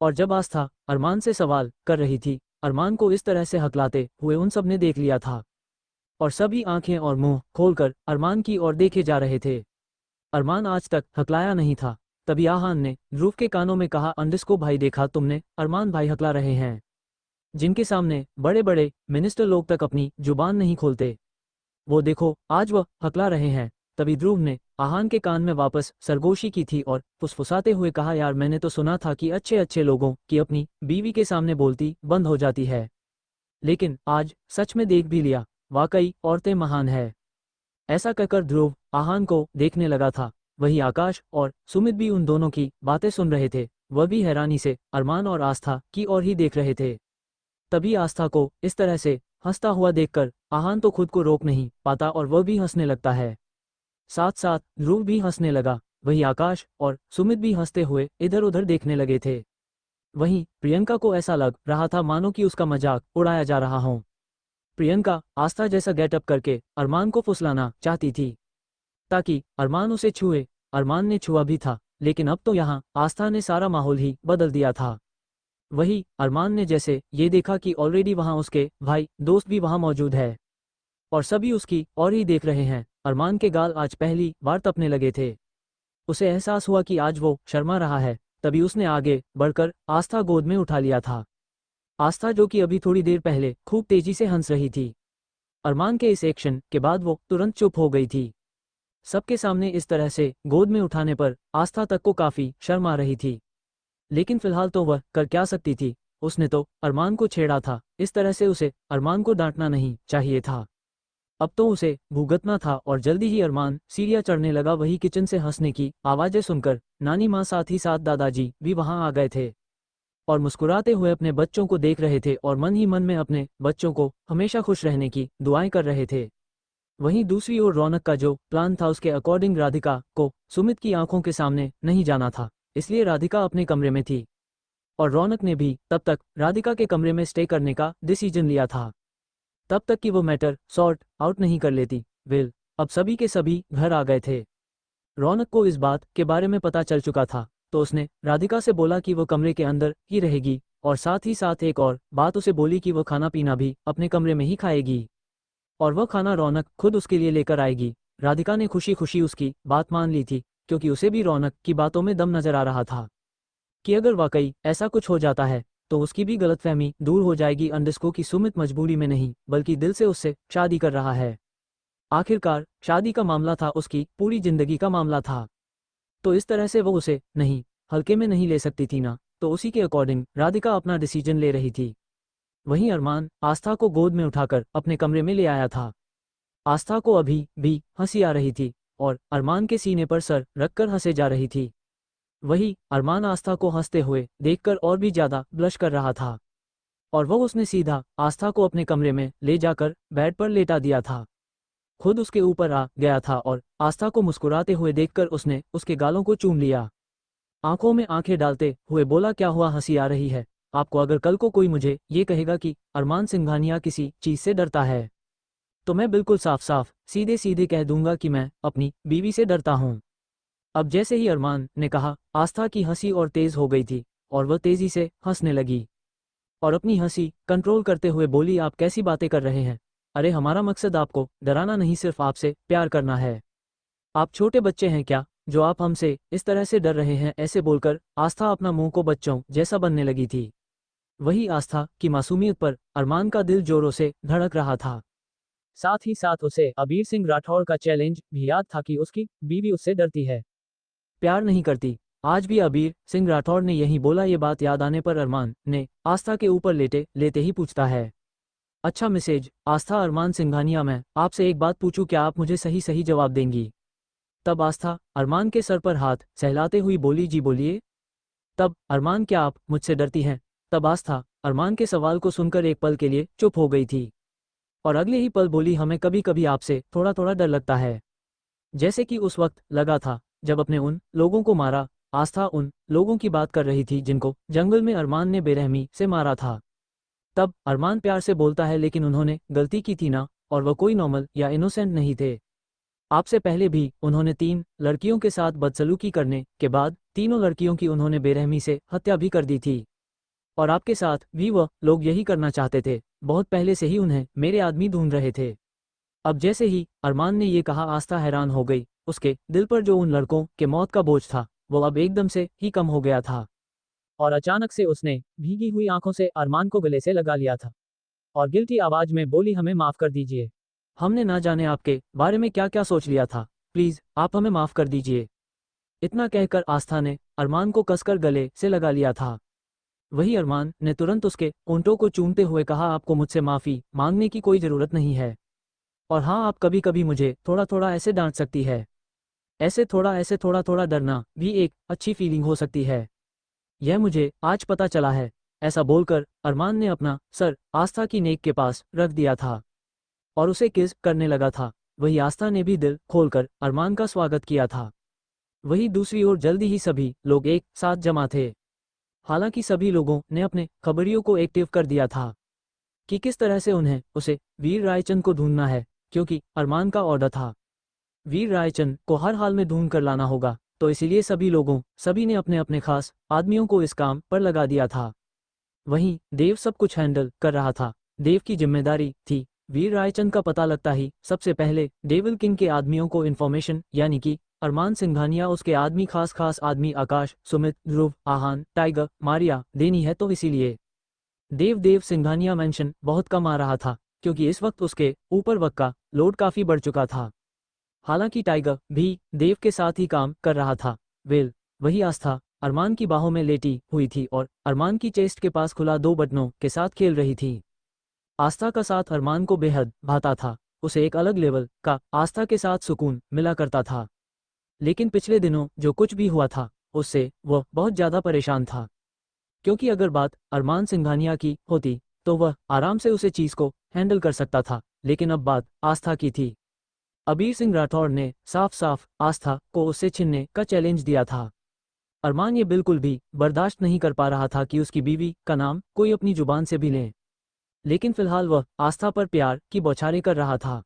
और जब आस्था अरमान से सवाल कर रही थी, अरमान को इस तरह से हकलाते हुए उन सब ने देख लिया था और सभी आंखें और मुंह खोलकर अरमान की ओर देखे जा रहे थे। अरमान आज तक हकलाया नहीं था। तभी आहान ने ध्रुव के कानों में कहा, अंडिस्को भाई देखा तुमने, अरमान भाई हकला रहे हैं, जिनके सामने बड़े बड़े मिनिस्टर लोग तक अपनी जुबान नहीं खोलते, वो देखो आज वह हकला रहे हैं। तभी ध्रुव ने आहान के कान में वापस सरगोशी की थी और फुसफुसाते हुए कहा, यार मैंने तो सुना था कि अच्छे अच्छे लोगों की अपनी बीवी के सामने बोलती बंद हो जाती है, लेकिन आज सच में देख भी लिया, वाकई औरतें महान है। ऐसा कहकर ध्रुव आहान को देखने लगा था। वही आकाश और सुमित भी उन दोनों की बातें सुन रहे थे, वह भी हैरानी से अरमान और आस्था की ओर ही देख रहे थे। तभी आस्था को इस तरह से हंसता हुआ देखकर आहान तो खुद को रोक नहीं पाता और वह भी हंसने लगता है। साथ साथ ध्रुव भी हंसने लगा, वही आकाश और सुमित भी हंसते हुए इधर उधर देखने लगे थे। वहीं प्रियंका को ऐसा लग रहा था मानो कि उसका मजाक उड़ाया जा रहा हो। प्रियंका आस्था जैसा गेटअप करके अरमान को फुसलाना चाहती थी ताकि अरमान उसे छुए। अरमान ने छुआ भी था, लेकिन अब तो यहाँ आस्था ने सारा माहौल ही बदल दिया था। वही अरमान ने जैसे ये देखा कि ऑलरेडी वहाँ उसके भाई दोस्त भी वहाँ मौजूद है और सभी उसकी और ही देख रहे हैं, अरमान के गाल आज पहली बार तपने लगे थे। उसे एहसास हुआ कि आज वो शर्मा रहा है। तभी उसने आगे बढ़कर आस्था गोद में उठा लिया था। आस्था जो कि अभी थोड़ी देर पहले खूब तेजी से हंस रही थी, अरमान के इस एक्शन के बाद वो तुरंत चुप हो गई थी। सबके सामने इस तरह से गोद में उठाने पर आस्था तक को काफी शर्म आ रही थी, लेकिन फिलहाल तो वह कर क्या सकती थी। उसने तो अरमान को छेड़ा था, इस तरह से उसे अरमान को डांटना नहीं चाहिए था। अब तो उसे भुगतना था और जल्दी ही अरमान सीढ़ियां चढ़ने लगा। वही किचन से हंसने की आवाजें सुनकर नानी माँ साथ ही साथ दादाजी भी वहां आ गए थे और मुस्कुराते हुए अपने बच्चों को देख रहे थे और मन ही मन में अपने बच्चों को हमेशा खुश रहने की दुआएं कर रहे थे। वहीं दूसरी ओर रौनक का जो प्लान था उसके अकॉर्डिंग राधिका को सुमित की आंखों के सामने नहीं जाना था, इसलिए राधिका अपने कमरे में थी और रौनक ने भी तब तक राधिका के कमरे में स्टे करने का डिसीजन लिया था, तब तक कि वो मैटर सॉर्ट आउट नहीं कर लेती। वेल, अब सभी के सभी घर आ गए थे। रौनक को इस बात के बारे में पता चल चुका था, तो उसने राधिका से बोला कि वो कमरे के अंदर ही रहेगी और साथ ही साथ एक और बात उसे बोली कि वो खाना पीना भी अपने कमरे में ही खाएगी और वह खाना रौनक खुद उसके लिए लेकर आएगी। राधिका ने खुशी खुशी उसकी बात मान ली थी, क्योंकि उसे भी रौनक की बातों में दम नजर आ रहा था कि अगर वाकई ऐसा कुछ हो जाता है तो उसकी भी गलतफहमी दूर हो जाएगी अंडस्को की सुमित मजबूरी में नहीं बल्कि दिल से उससे शादी कर रहा है। आखिरकार शादी का मामला था, उसकी पूरी जिंदगी का मामला था। तो इस तरह से वो उसे नहीं हल्के में नहीं ले सकती थी ना। तो उसी के अकॉर्डिंग राधिका अपना डिसीजन ले रही थी। वहीं अरमान आस्था को गोद में उठाकर अपने कमरे में ले आया था। आस्था को अभी भी हंसी आ रही थी और अरमान के सीने पर सर रखकर हंसे जा रही थी। वही अरमान आस्था को हंसते हुए देखकर और भी ज्यादा ब्लश कर रहा था और वो उसने सीधा आस्था को अपने कमरे में ले जाकर बेड पर लेटा दिया था। खुद उसके ऊपर आ गया था और आस्था को मुस्कुराते हुए देखकर उसने उसके गालों को चूम लिया। आंखों में आंखें डालते हुए बोला, क्या हुआ, हंसी आ रही है आपको? अगर कल को कोई मुझे ये कहेगा कि अरमान सिंघानिया किसी चीज से डरता है तो मैं बिल्कुल साफ साफ सीधे सीधे कह दूंगा कि मैं अपनी बीवी से डरता हूँ। अब जैसे ही अरमान ने कहा, आस्था की हंसी और तेज हो गई थी और वह तेजी से हंसने लगी और अपनी हंसी कंट्रोल करते हुए बोली, आप कैसी बातें कर रहे हैं? अरे हमारा मकसद आपको डराना नहीं, सिर्फ आपसे प्यार करना है। आप छोटे बच्चे हैं क्या जो आप हमसे इस तरह से डर रहे हैं? ऐसे बोलकर आस्था अपना मुंह को बच्चों जैसा बनने लगी थी। वही आस्था की मासूमियत पर अरमान का दिल जोरों से धड़क रहा था। साथ ही साथ उसे अबीर सिंह राठौड़ का चैलेंज भी याद था कि उसकी बीवी उससे डरती है, प्यार नहीं करती। आज भी अबीर सिंह राठौड़ ने यही बोला। ये बात याद आने पर अरमान ने आस्था के ऊपर लेटे लेते ही पूछता है, अच्छा मिसेज आस्था, अरमान सिंघानिया, मैं आपसे एक बात पूछूं, क्या आप मुझे सही सही जवाब देंगी? तब आस्था अरमान के सर पर हाथ सहलाते हुई बोली, जी बोलिए। तब अरमान, क्या आप मुझसे डरती हैं? तब आस्था अरमान के सवाल को सुनकर एक पल के लिए चुप हो गई थी और अगले ही पल बोली, हमें कभी कभी आपसे थोड़ा थोड़ा डर लगता है, जैसे कि उस वक्त लगा था जब अपने उन लोगों को मारा। आस्था उन लोगों की बात कर रही थी जिनको जंगल में अरमान ने बेरहमी से मारा था। तब अरमान प्यार से बोलता है, लेकिन उन्होंने गलती की थी ना, और वह कोई नॉर्मल या इनोसेंट नहीं थे। आपसे पहले भी उन्होंने 3 लड़कियों के साथ बदसलूकी करने के बाद तीनों लड़कियों की उन्होंने बेरहमी से हत्या भी कर दी थी। और आपके साथ भी वह लोग यही करना चाहते थे, बहुत पहले से ही उन्हें मेरे आदमी ढूंढ रहे थे। अब जैसे ही अरमान ने ये कहा, आस्था हैरान हो गई। उसके दिल पर जो उन लड़कों के मौत का बोझ था वो अब एकदम से ही कम हो गया था और अचानक से उसने भीगी हुई आंखों से अरमान को गले से लगा लिया था और गिल्टी आवाज में बोली, हमें माफ कर दीजिए, हमने ना जाने आपके बारे में क्या क्या सोच लिया था, प्लीज आप हमें माफ कर दीजिए। इतना कहकर आस्था ने अरमान को कसकर गले से लगा लिया था। वही अरमान ने तुरंत उसके ओंठों को चूमते हुए कहा, आपको मुझसे माफी मांगने की कोई जरूरत नहीं है। और हाँ, आप कभी कभी मुझे थोड़ा थोड़ा ऐसे डांट सकती है, ऐसे थोड़ा थोड़ा डरना भी एक अच्छी फीलिंग हो सकती है, यह मुझे आज पता चला है। ऐसा बोलकर अरमान ने अपना सर आस्था की नेक के पास रख दिया था और उसे किस करने लगा था। वही आस्था ने भी दिल खोलकर अरमान का स्वागत किया था। वही दूसरी ओर जल्दी ही सभी लोग एक साथ जमा थे। हालांकि सभी लोगों ने अपने खबरियों को एक्टिव कर दिया था कि किस तरह से उन्हें उसे वीर रायचंद को ढूंढना है, क्योंकि अरमान का ऑर्डर था वीर रायचंद को हर हाल में ढूंढ कर लाना होगा। तो इसीलिए सभी ने अपने अपने खास आदमियों को इस काम पर लगा दिया था। वहीं देव सब कुछ हैंडल कर रहा था। देव की जिम्मेदारी थी वीर रायचंद का पता लगता ही सबसे पहले डेविल किंग के आदमियों को इन्फॉर्मेशन, यानी कि अरमान सिंघानिया, उसके आदमी, खास खास आदमी आकाश, सुमित, ध्रुव, आहान, टाइगर, मारिया देनी है। तो इसीलिए देव सिंघानिया मेंशन बहुत कम आ रहा था, क्योंकि इस वक्त उसके ऊपर वर्क का लोड काफी बढ़ चुका था। हालांकि टाइगर भी देव के साथ ही काम कर रहा था। वही आस्था अरमान की बाहों में लेटी हुई थी और अरमान की चेस्ट के पास खुला 2 बटनों के साथ खेल रही थी। आस्था का साथ अरमान को बेहद भाता था, उसे एक अलग लेवल का आस्था के साथ सुकून मिला करता था। लेकिन पिछले दिनों जो कुछ भी हुआ था उससे वह बहुत ज्यादा परेशान था, क्योंकि अगर बात अरमान सिंघानिया की होती तो वह आराम से उसे चीज को हैंडल कर सकता था, लेकिन अब बात आस्था की थी। अबीर सिंह राठौड़ ने साफ साफ आस्था को उससे छीनने का चैलेंज दिया था। अरमान ये बिल्कुल भी बर्दाश्त नहीं कर पा रहा था कि उसकी बीवी का नाम कोई अपनी जुबान से भी ले, लेकिन फिलहाल वह आस्था पर प्यार की बौछारें कर रहा था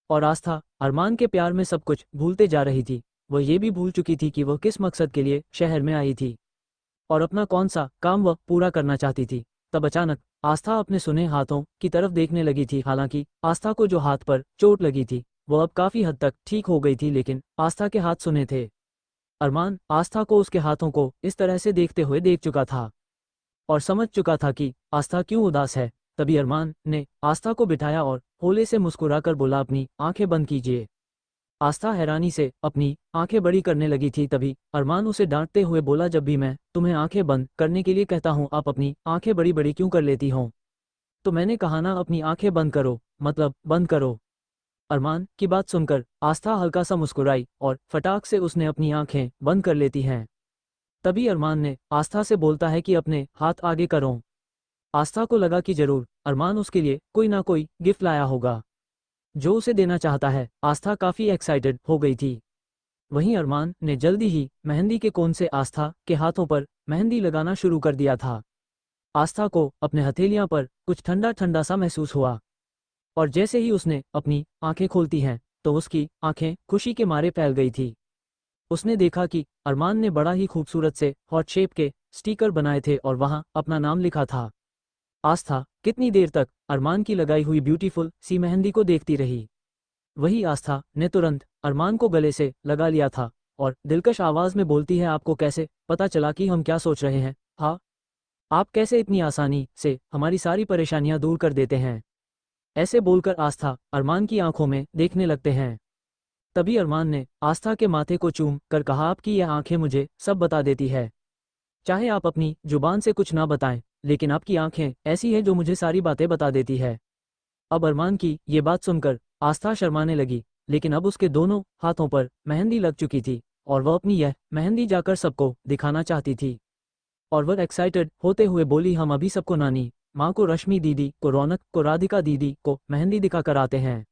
और आस्था अरमान के प्यार में सब कुछ भूलते जा रही थी। वह ये भी भूल चुकी थी कि वह किस मकसद के लिए शहर में आई थी और अपना कौन सा काम वह पूरा करना चाहती थी। तब अचानक आस्था अपने सुने हाथों की तरफ देखने लगी थी। हालांकि आस्था को जो हाथ पर चोट लगी थी वो अब काफी हद तक ठीक हो गई थी, लेकिन आस्था के हाथ सुने थे। अरमान आस्था को उसके हाथों को इस तरह से देखते हुए देख चुका था और समझ चुका था कि आस्था क्यों उदास है। तभी अरमान ने आस्था को बिठाया और होले से मुस्कुराकर बोला, अपनी आंखें बंद कीजिए। आस्था हैरानी से अपनी आंखें बड़ी करने लगी थी। तभी अरमान उसे डांटते हुए बोला, जब भी मैं तुम्हें आंखें बंद करने के लिए कहता हूँ आप अपनी आंखें बड़ी बड़ी क्यों कर लेती हो? तो मैंने कहा ना, अपनी आंखें बंद करो, मतलब बंद करो। अरमान की बात सुनकर आस्था हल्का सा मुस्कुराई और फटाक से उसने अपनी आंखें बंद कर लेती हैं। तभी अरमान ने आस्था से बोलता है कि अपने हाथ आगे करो। आस्था को लगा कि जरूर अरमान उसके लिए कोई ना कोई गिफ्ट लाया होगा जो उसे देना चाहता है। आस्था काफी एक्साइटेड हो गई थी। वहीं अरमान ने जल्दी ही मेहंदी के कोन से आस्था के हाथों पर मेहंदी लगाना शुरू कर दिया था। आस्था को अपने हथेलियां पर कुछ ठंडा ठंडा सा महसूस हुआ और जैसे ही उसने अपनी आंखें खोलती हैं तो उसकी आंखें खुशी के मारे फैल गई थी। उसने देखा कि अरमान ने बड़ा ही खूबसूरत से हॉट शेप के स्टिकर बनाए थे और वहां अपना नाम लिखा था। आस्था कितनी देर तक अरमान की लगाई हुई ब्यूटीफुल सी मेहंदी को देखती रही। वही आस्था ने तुरंत अरमान को गले से लगा लिया था और दिलकश आवाज में बोलती है, आपको कैसे पता चला कि हम क्या सोच रहे हैं? हाँ, आप कैसे इतनी आसानी से हमारी सारी परेशानियां दूर कर देते हैं? ऐसे बोलकर आस्था अरमान की आंखों में देखने लगते हैं। तभी अरमान ने आस्था के माथे को चूम कर कहा, आपकी यह आंखें मुझे सब बता देती है। चाहे आप अपनी जुबान से कुछ ना बताएं, लेकिन आपकी आंखें ऐसी है जो मुझे सारी बातें बता देती है। अब अरमान की ये बात सुनकर आस्था शर्माने लगी, लेकिन अब उसके दोनों हाथों पर मेहंदी लग चुकी थी और वह अपनी यह मेहंदी जाकर सबको दिखाना चाहती थी। और वह एक्साइटेड होते हुए बोली, हम अभी सबको, नानी माँ को, रश्मि दीदी को, रौनक को, राधिका दीदी को मेहंदी दिखा कर आते हैं।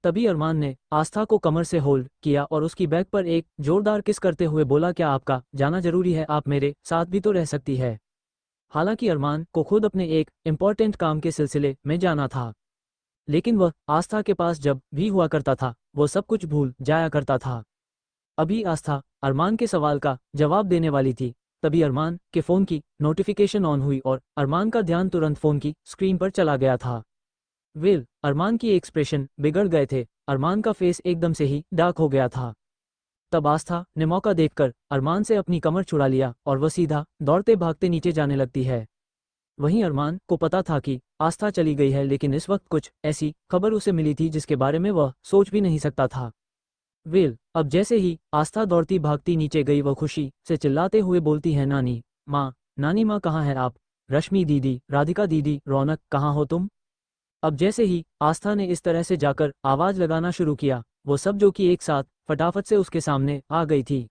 तभी अरमान ने आस्था को कमर से होल्ड किया और उसकी बैक पर एक जोरदार किस करते हुए बोला, क्या आपका जाना जरूरी है? आप मेरे साथ भी तो रह सकती है। हालांकि अरमान को खुद अपने एक इम्पॉर्टेंट काम के सिलसिले में जाना था, लेकिन वह आस्था के पास जब भी हुआ करता था वो सब कुछ भूल जाया करता था। अभी आस्था अरमान के सवाल का जवाब देने वाली थी, तभी अरमान के फोन की नोटिफिकेशन ऑन हुई और अरमान का ध्यान तुरंत फोन की स्क्रीन पर चला गया था। अरमान की एक्सप्रेशन बिगड़ गए थे। अरमान का फेस एकदम से ही डार्क हो गया था। तब आस्था ने मौका देखकर अरमान से अपनी कमर छुड़ा लिया और वह सीधा दौड़ते भागते नीचे जाने लगती है। वहीं अरमान को पता था कि आस्था चली गई है, लेकिन इस वक्त कुछ ऐसी खबर उसे मिली थी जिसके बारे में वह सोच भी नहीं सकता था। अब जैसे ही आस्था दौड़ती भागती नीचे गई, वह खुशी से चिल्लाते हुए बोलती है, नानी माँ, नानी माँ कहाँ है आप? रश्मि दीदी, राधिका दीदी, रौनक कहाँ हो तुम? अब जैसे ही आस्था ने इस तरह से जाकर आवाज लगाना शुरू किया, वो सब जो कि एक साथ फटाफट से उसके सामने आ गई थी।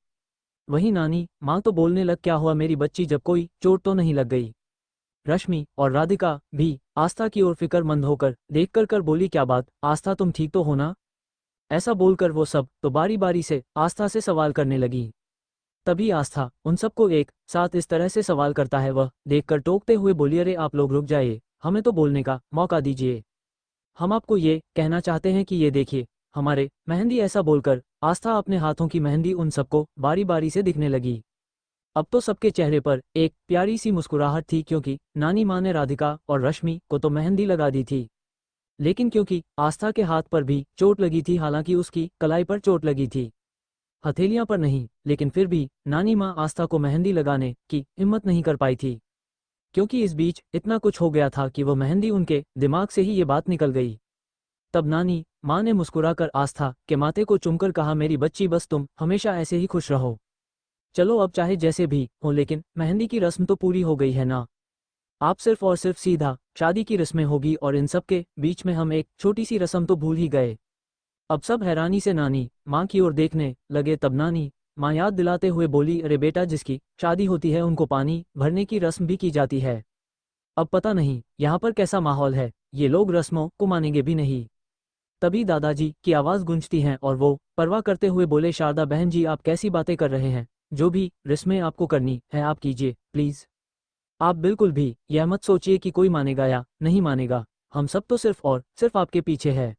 वहीं नानी माँ तो बोलने लग, क्या हुआ मेरी बच्ची, जब कोई चोट तो नहीं लग गई? रश्मि और राधिका भी आस्था की ओर फिक्रमंद होकर देखकर कर बोली, क्या बात आस्था, तुम ठीक तो हो ना? ऐसा बोलकर वो सब तो बारी बारी से आस्था से सवाल करने लगी। तभी आस्था उन सबको एक साथ इस तरह से सवाल करता है, वह देखकर टोकते हुए बोली, अरे आप लोग रुक जाइए, हमें तो बोलने का मौका दीजिए। हम आपको ये कहना चाहते हैं कि ये देखिए हमारे मेहंदी। ऐसा बोलकर आस्था अपने हाथों की मेहंदी उन सबको बारी बारी से दिखने लगी। अब तो सबके चेहरे पर एक प्यारी सी मुस्कुराहट थी, क्योंकि नानी माँ ने राधिका और रश्मि को तो मेहंदी लगा दी थी, लेकिन क्योंकि आस्था के हाथ पर भी चोट लगी थी, हालांकि उसकी कलाई पर चोट लगी थी, हथेलियां पर नहीं, लेकिन फिर भी नानी माँ आस्था को मेहंदी लगाने की हिम्मत नहीं कर पाई थी, क्योंकि इस बीच इतना कुछ हो गया था कि वह मेहंदी उनके दिमाग से ही ये बात निकल गई। तब नानी माँ ने मुस्कुराकर आस्था के माथे को चूमकर कहा, मेरी बच्ची, बस तुम हमेशा ऐसे ही खुश रहो। चलो अब चाहे जैसे भी हो, लेकिन मेहंदी की रस्म तो पूरी हो गई है ना? आप सिर्फ और सिर्फ सीधा शादी की रस्में होगी और इन सब के बीच में हम एक छोटी सी रस्म तो भूल ही गए। अब सब हैरानी से नानी माँ की ओर देखने लगे। तब नानी माँ याद दिलाते हुए बोली, अरे बेटा, जिसकी शादी होती है उनको पानी भरने की रस्म भी की जाती है। अब पता नहीं यहाँ पर कैसा माहौल है, ये लोग रस्मों को मानेंगे भी नहीं। तभी दादाजी की आवाज़ गूंजती है और वो परवाह करते हुए बोले, शारदा बहन जी, आप कैसी बातें कर रहे हैं? जो भी रस्में आपको करनी है आप कीजिए प्लीज़। आप बिल्कुल भी यह मत सोचिए कि कोई मानेगा या नहीं मानेगा, हम सब तो सिर्फ और सिर्फ आपके पीछे है।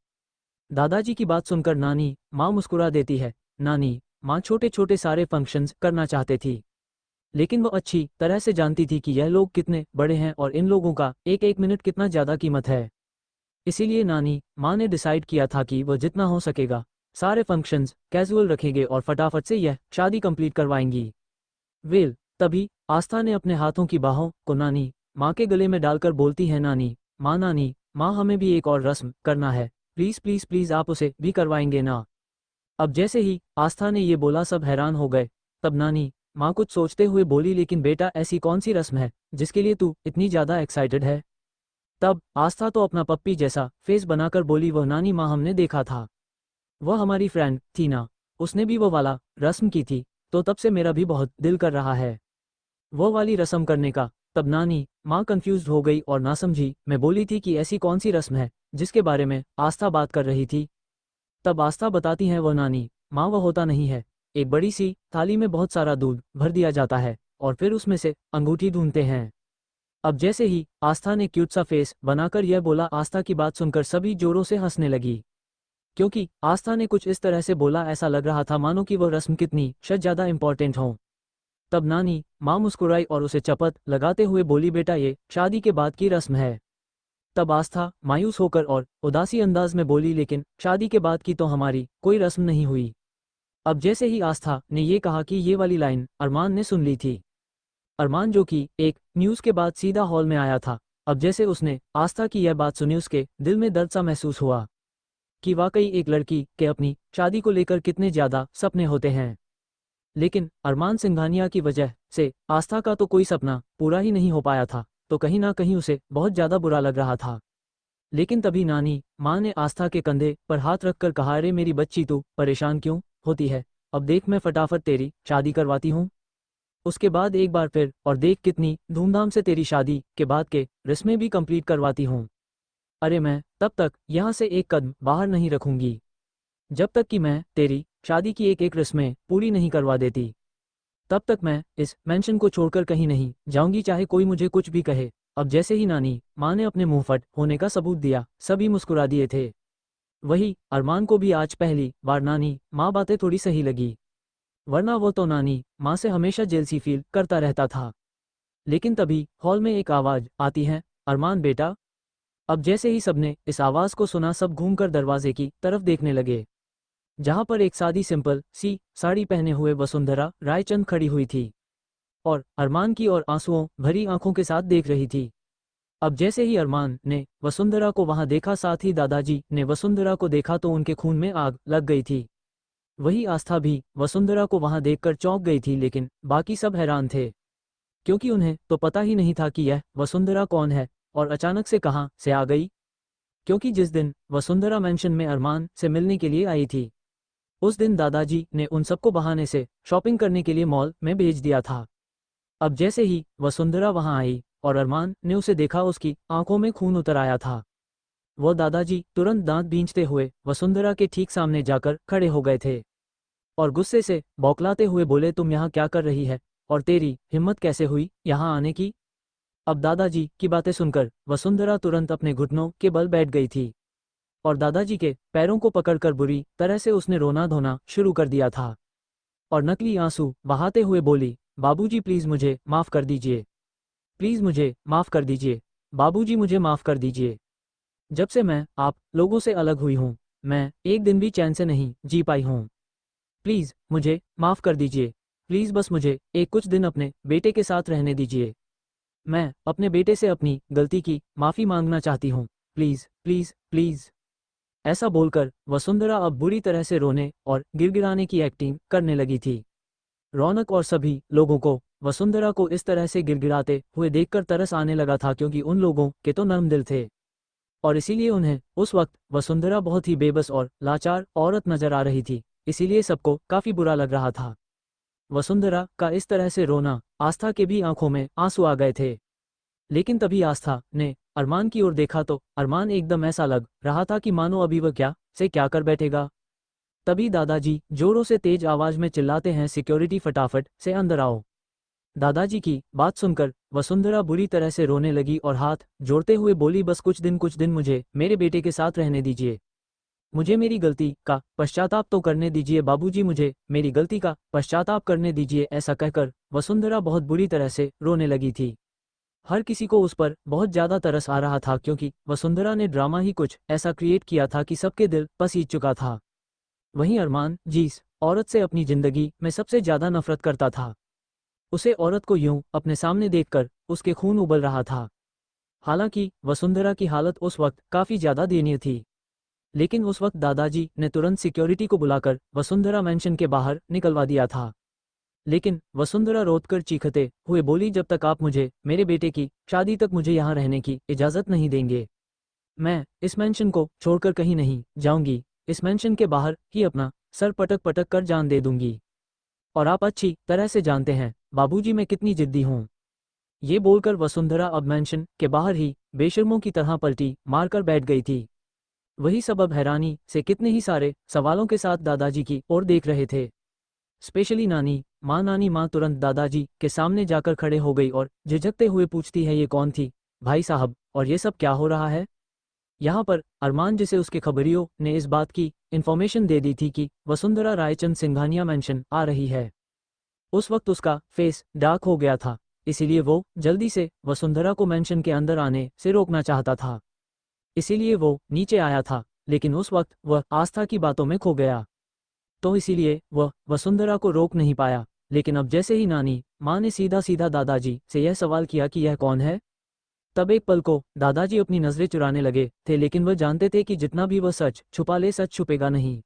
दादाजी की बात सुनकर नानी माँ मुस्कुरा देती है। नानी माँ छोटे छोटे सारे फंक्शंस करना चाहते थी, लेकिन वो अच्छी तरह से जानती थी कि यह लोग कितने बड़े हैं और इन लोगों का एक एक मिनट कितना ज़्यादा कीमत है। इसीलिए नानी माँ ने डिसाइड किया था कि वह जितना हो सकेगा सारे फंक्शंस कैजुअल रखेंगे और फटाफट से यह शादी कंप्लीट करवाएंगी। तभी आस्था ने अपने हाथों की बाहों को नानी माँ के गले में डालकर बोलती है, नानी माँ नानी, माँ हमें भी एक और रस्म करना है, प्लीज़ प्लीज़ प्लीज़ आप उसे भी करवाएंगे ना। अब जैसे ही आस्था ने ये बोला सब हैरान हो गए। तब नानी माँ कुछ सोचते हुए बोली, लेकिन बेटा ऐसी कौन सी रस्म है जिसके लिए तू इतनी ज़्यादा एक्साइटेड है। तब आस्था तो अपना पप्पी जैसा फेस बनाकर बोली, वह नानी माँ हमने देखा था, वह हमारी फ्रेंड थी ना, उसने भी वो वाला रस्म की थी, तो तब से मेरा भी बहुत दिल कर रहा है वो वाली रस्म करने का। तब नानी माँ कंफ्यूज हो गई और ना समझी, मैं बोली थी कि ऐसी कौन सी रस्म है जिसके बारे में आस्था बात कर रही थी। तब आस्था बताती हैं वह नानी माँ वह होता नहीं है, एक बड़ी सी थाली में बहुत सारा दूध भर दिया जाता है और फिर उसमें से अंगूठी ढूंढते हैं। अब जैसे ही आस्था ने क्यूट सा फेस बनाकर यह बोला, आस्था की बात सुनकर सभी जोरों से हंसने लगी, क्योंकि आस्था ने कुछ इस तरह से बोला ऐसा लग रहा था मानो कि वह रस्म कितनी शायद ज़्यादा इंपॉर्टेंट हो। तब नानी माँ मुस्कुराई और उसे चपत लगाते हुए बोली, बेटा ये शादी के बाद की रस्म है। तब आस्था मायूस होकर और उदासी अंदाज में बोली, लेकिन शादी के बाद की तो हमारी कोई रस्म नहीं हुई। अब जैसे ही आस्था ने ये कहा कि ये वाली लाइन अरमान ने सुन ली थी, अरमान जो कि एक न्यूज़ के बाद सीधा हॉल में आया था। अब जैसे उसने आस्था की यह बात सुनी, उसके दिल में दर्द सा महसूस हुआ कि वाकई एक लड़की के अपनी शादी को लेकर कितने ज़्यादा सपने होते हैं, लेकिन अरमान सिंघानिया की वजह से आस्था का तो कोई सपना पूरा ही नहीं हो पाया था, तो कहीं ना कहीं उसे बहुत ज़्यादा बुरा लग रहा था। लेकिन तभी नानी माँ ने आस्था के कंधे पर हाथ रखकर कहा, अरे मेरी बच्ची तू परेशान क्यों होती है, अब देख मैं फटाफट तेरी शादी करवाती हूँ, उसके बाद एक बार फिर और देख कितनी धूमधाम से तेरी शादी के बाद के रस्में भी कंप्लीट करवाती हूँ। अरे मैं तब तक यहाँ से एक कदम बाहर नहीं रखूंगी जब तक कि मैं तेरी शादी की एक एक रस्में पूरी नहीं करवा देती। तब तक मैं इस मेंशन को छोड़कर कहीं नहीं जाऊंगी, चाहे कोई मुझे कुछ भी कहे। अब जैसे ही नानी माँ ने अपने मुंह फट होने का सबूत दिया, सभी मुस्कुरा दिए थे। वही अरमान को भी आज पहली बार नानी माँ बातें थोड़ी सही लगी, वरना वो तो नानी माँ से हमेशा जेलसी फील करता रहता था। लेकिन तभी हॉल में एक आवाज़ आती है, अरमान बेटा। अब जैसे ही सबने इस आवाज़ को सुना, सब घूमकर दरवाजे की तरफ देखने लगे, जहां पर एक सादी सिंपल सी साड़ी पहने हुए वसुंधरा रायचंद खड़ी हुई थी और अरमान की और आंसुओं भरी आंखों के साथ देख रही थी। अब जैसे ही अरमान ने वसुंधरा को वहां देखा, साथ ही दादाजी ने वसुंधरा को देखा, तो उनके खून में आग लग गई थी। वही आस्था भी वसुंधरा को वहां देखकर चौंक गई थी, लेकिन बाकी सब हैरान थे, क्योंकि उन्हें तो पता ही नहीं था कि यह वसुंधरा कौन है और अचानक से कहां से आ गई। क्योंकि जिस दिन वसुंधरा मेंशन में अरमान से मिलने के लिए आई थी, उस दिन दादाजी ने उन सबको बहाने से शॉपिंग करने के लिए मॉल में भेज दिया था। अब जैसे ही वसुंधरा वहां आई और अरमान ने उसे देखा, उसकी आंखों में खून उतर आया था। वो दादाजी तुरंत दांत भींचते हुए वसुंधरा के ठीक सामने जाकर खड़े हो गए थे और गुस्से से बौखलाते हुए बोले, तुम यहाँ क्या कर रही है और तेरी हिम्मत कैसे हुई यहाँ आने की। अब दादाजी की बातें सुनकर वसुंधरा तुरंत अपने घुटनों के बल बैठ गई थी और दादाजी के पैरों को पकड़कर बुरी तरह से उसने रोना धोना शुरू कर दिया था और नकली आंसू बहाते हुए बोली, बाबूजी प्लीज़ मुझे माफ़ कर दीजिए, प्लीज़ मुझे माफ़ कर दीजिए, बाबूजी मुझे माफ़ कर दीजिए। जब से मैं आप लोगों से अलग हुई हूँ, मैं एक दिन भी चैन से नहीं जी पाई हूँ। प्लीज़ मुझे माफ़ कर दीजिए, प्लीज़ बस मुझे एक कुछ दिन अपने बेटे के साथ रहने दीजिए। मैं अपने बेटे से अपनी गलती की माफ़ी मांगना चाहती हूँ, प्लीज़ प्लीज़ प्लीज़। ऐसा बोलकर वसुंधरा अब बुरी तरह से रोने और गिड़गिड़ाने की एक्टिंग करने लगी थी। रौनक और सभी लोगों को वसुंधरा को इस तरह से गिड़गिड़ाते हुए देखकर तरस आने लगा था, क्योंकि उन लोगों के तो नर्म दिल थे और इसीलिए उन्हें उस वक्त वसुंधरा बहुत ही बेबस और लाचार औरत नजर आ रही थी, इसीलिए सबको काफ़ी बुरा लग रहा था। वसुंधरा का इस तरह से रोना, आस्था के भी आंखों में आंसू आ गए थे। लेकिन तभी आस्था ने अरमान की ओर देखा तो अरमान एकदम ऐसा लग रहा था कि मानो अभी वह क्या से क्या कर बैठेगा। तभी दादाजी जोरों से तेज आवाज में चिल्लाते हैं, सिक्योरिटी फटाफट से अंदर आओ। दादाजी की बात सुनकर वसुंधरा बुरी तरह से रोने लगी और हाथ जोड़ते हुए बोली, बस कुछ दिन मुझे मेरे बेटे के साथ रहने दीजिए, मुझे मेरी गलती का पश्चाताप तो करने दीजिए बाबूजी, मुझे मेरी गलती का पश्चाताप करने दीजिए। ऐसा कहकर वसुंधरा बहुत बुरी तरह से रोने लगी थी। हर किसी को उस पर बहुत ज़्यादा तरस आ रहा था, क्योंकि वसुंधरा ने ड्रामा ही कुछ ऐसा क्रिएट किया था कि सबके दिल पसीज चुका था। वहीं अरमान जिस औरत से अपनी ज़िंदगी में सबसे ज़्यादा नफरत करता था, उसे औरत को यूं अपने सामने देखकर उसके खून उबल रहा था। हालांकि वसुंधरा की हालत उस वक्त काफ़ी ज़्यादा दयनीय थी, लेकिन उस वक्त दादाजी ने तुरंत सिक्योरिटी को बुलाकर वसुंधरा मैंशन के बाहर निकलवा दिया था। लेकिन वसुंधरा रोतकर चीखते हुए बोली, जब तक आप मुझे मेरे बेटे की शादी तक मुझे यहाँ रहने की इजाज़त नहीं देंगे, मैं इस मैंशन को छोड़कर कहीं नहीं जाऊंगी। इस मैंशन के बाहर ही अपना सर पटक पटक कर जान दे दूंगी। और आप अच्छी तरह से जानते हैं बाबूजी मैं कितनी जिद्दी हूँ। ये बोलकर वसुंधरा अब मैंशन के बाहर ही बेशर्मों की तरह पलटी मारकर बैठ गई थी। वही सब अब हैरानी से कितने ही सारे सवालों के साथ दादाजी की ओर देख रहे थे, स्पेशली नानी माँ। नानी माँ तुरंत दादाजी के सामने जाकर खड़े हो गई और झिझकते हुए पूछती है, ये कौन थी भाई साहब, और ये सब क्या हो रहा है यहाँ पर? अरमान, जिसे उसके खबरियों ने इस बात की इन्फॉर्मेशन दे दी थी कि वसुंधरा रायचंद सिंघानिया मैंशन आ रही है, उस वक्त उसका फेस डार्क हो गया था, इसीलिए वो जल्दी से वसुंधरा को मैंशन के अंदर आने से रोकना चाहता था। इसीलिए वो नीचे आया था, लेकिन उस वक्त वह आस्था की बातों में खो गया, तो इसीलिए वह वसुंधरा को रोक नहीं पाया। लेकिन अब जैसे ही नानी माँ ने सीधा सीधा दादाजी से यह सवाल किया कि यह कौन है, तब एक पल को दादाजी अपनी नजरें चुराने लगे थे, लेकिन वह जानते थे कि जितना भी वह सच छुपा ले, सच छुपेगा नहीं।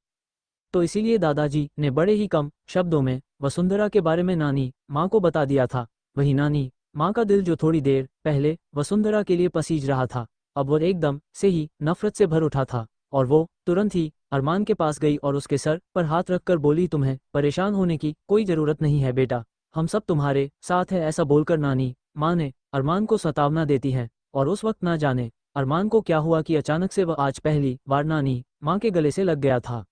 तो इसीलिए दादाजी ने बड़े ही कम शब्दों में वसुंधरा के बारे में नानी माँ को बता दिया था। वही नानी माँ का दिल, जो थोड़ी देर पहले वसुंधरा के लिए पसीज रहा था, अब वह एकदम से ही नफरत से भर उठा था, और वो तुरंत ही अरमान के पास गई और उसके सर पर हाथ रखकर बोली, तुम्हें परेशान होने की कोई ज़रूरत नहीं है बेटा, हम सब तुम्हारे साथ है। ऐसा बोलकर नानी माँ ने अरमान को सतावना देती है, और उस वक्त ना जाने अरमान को क्या हुआ कि अचानक से वह आज पहली बार नानी माँ के गले से लग गया था।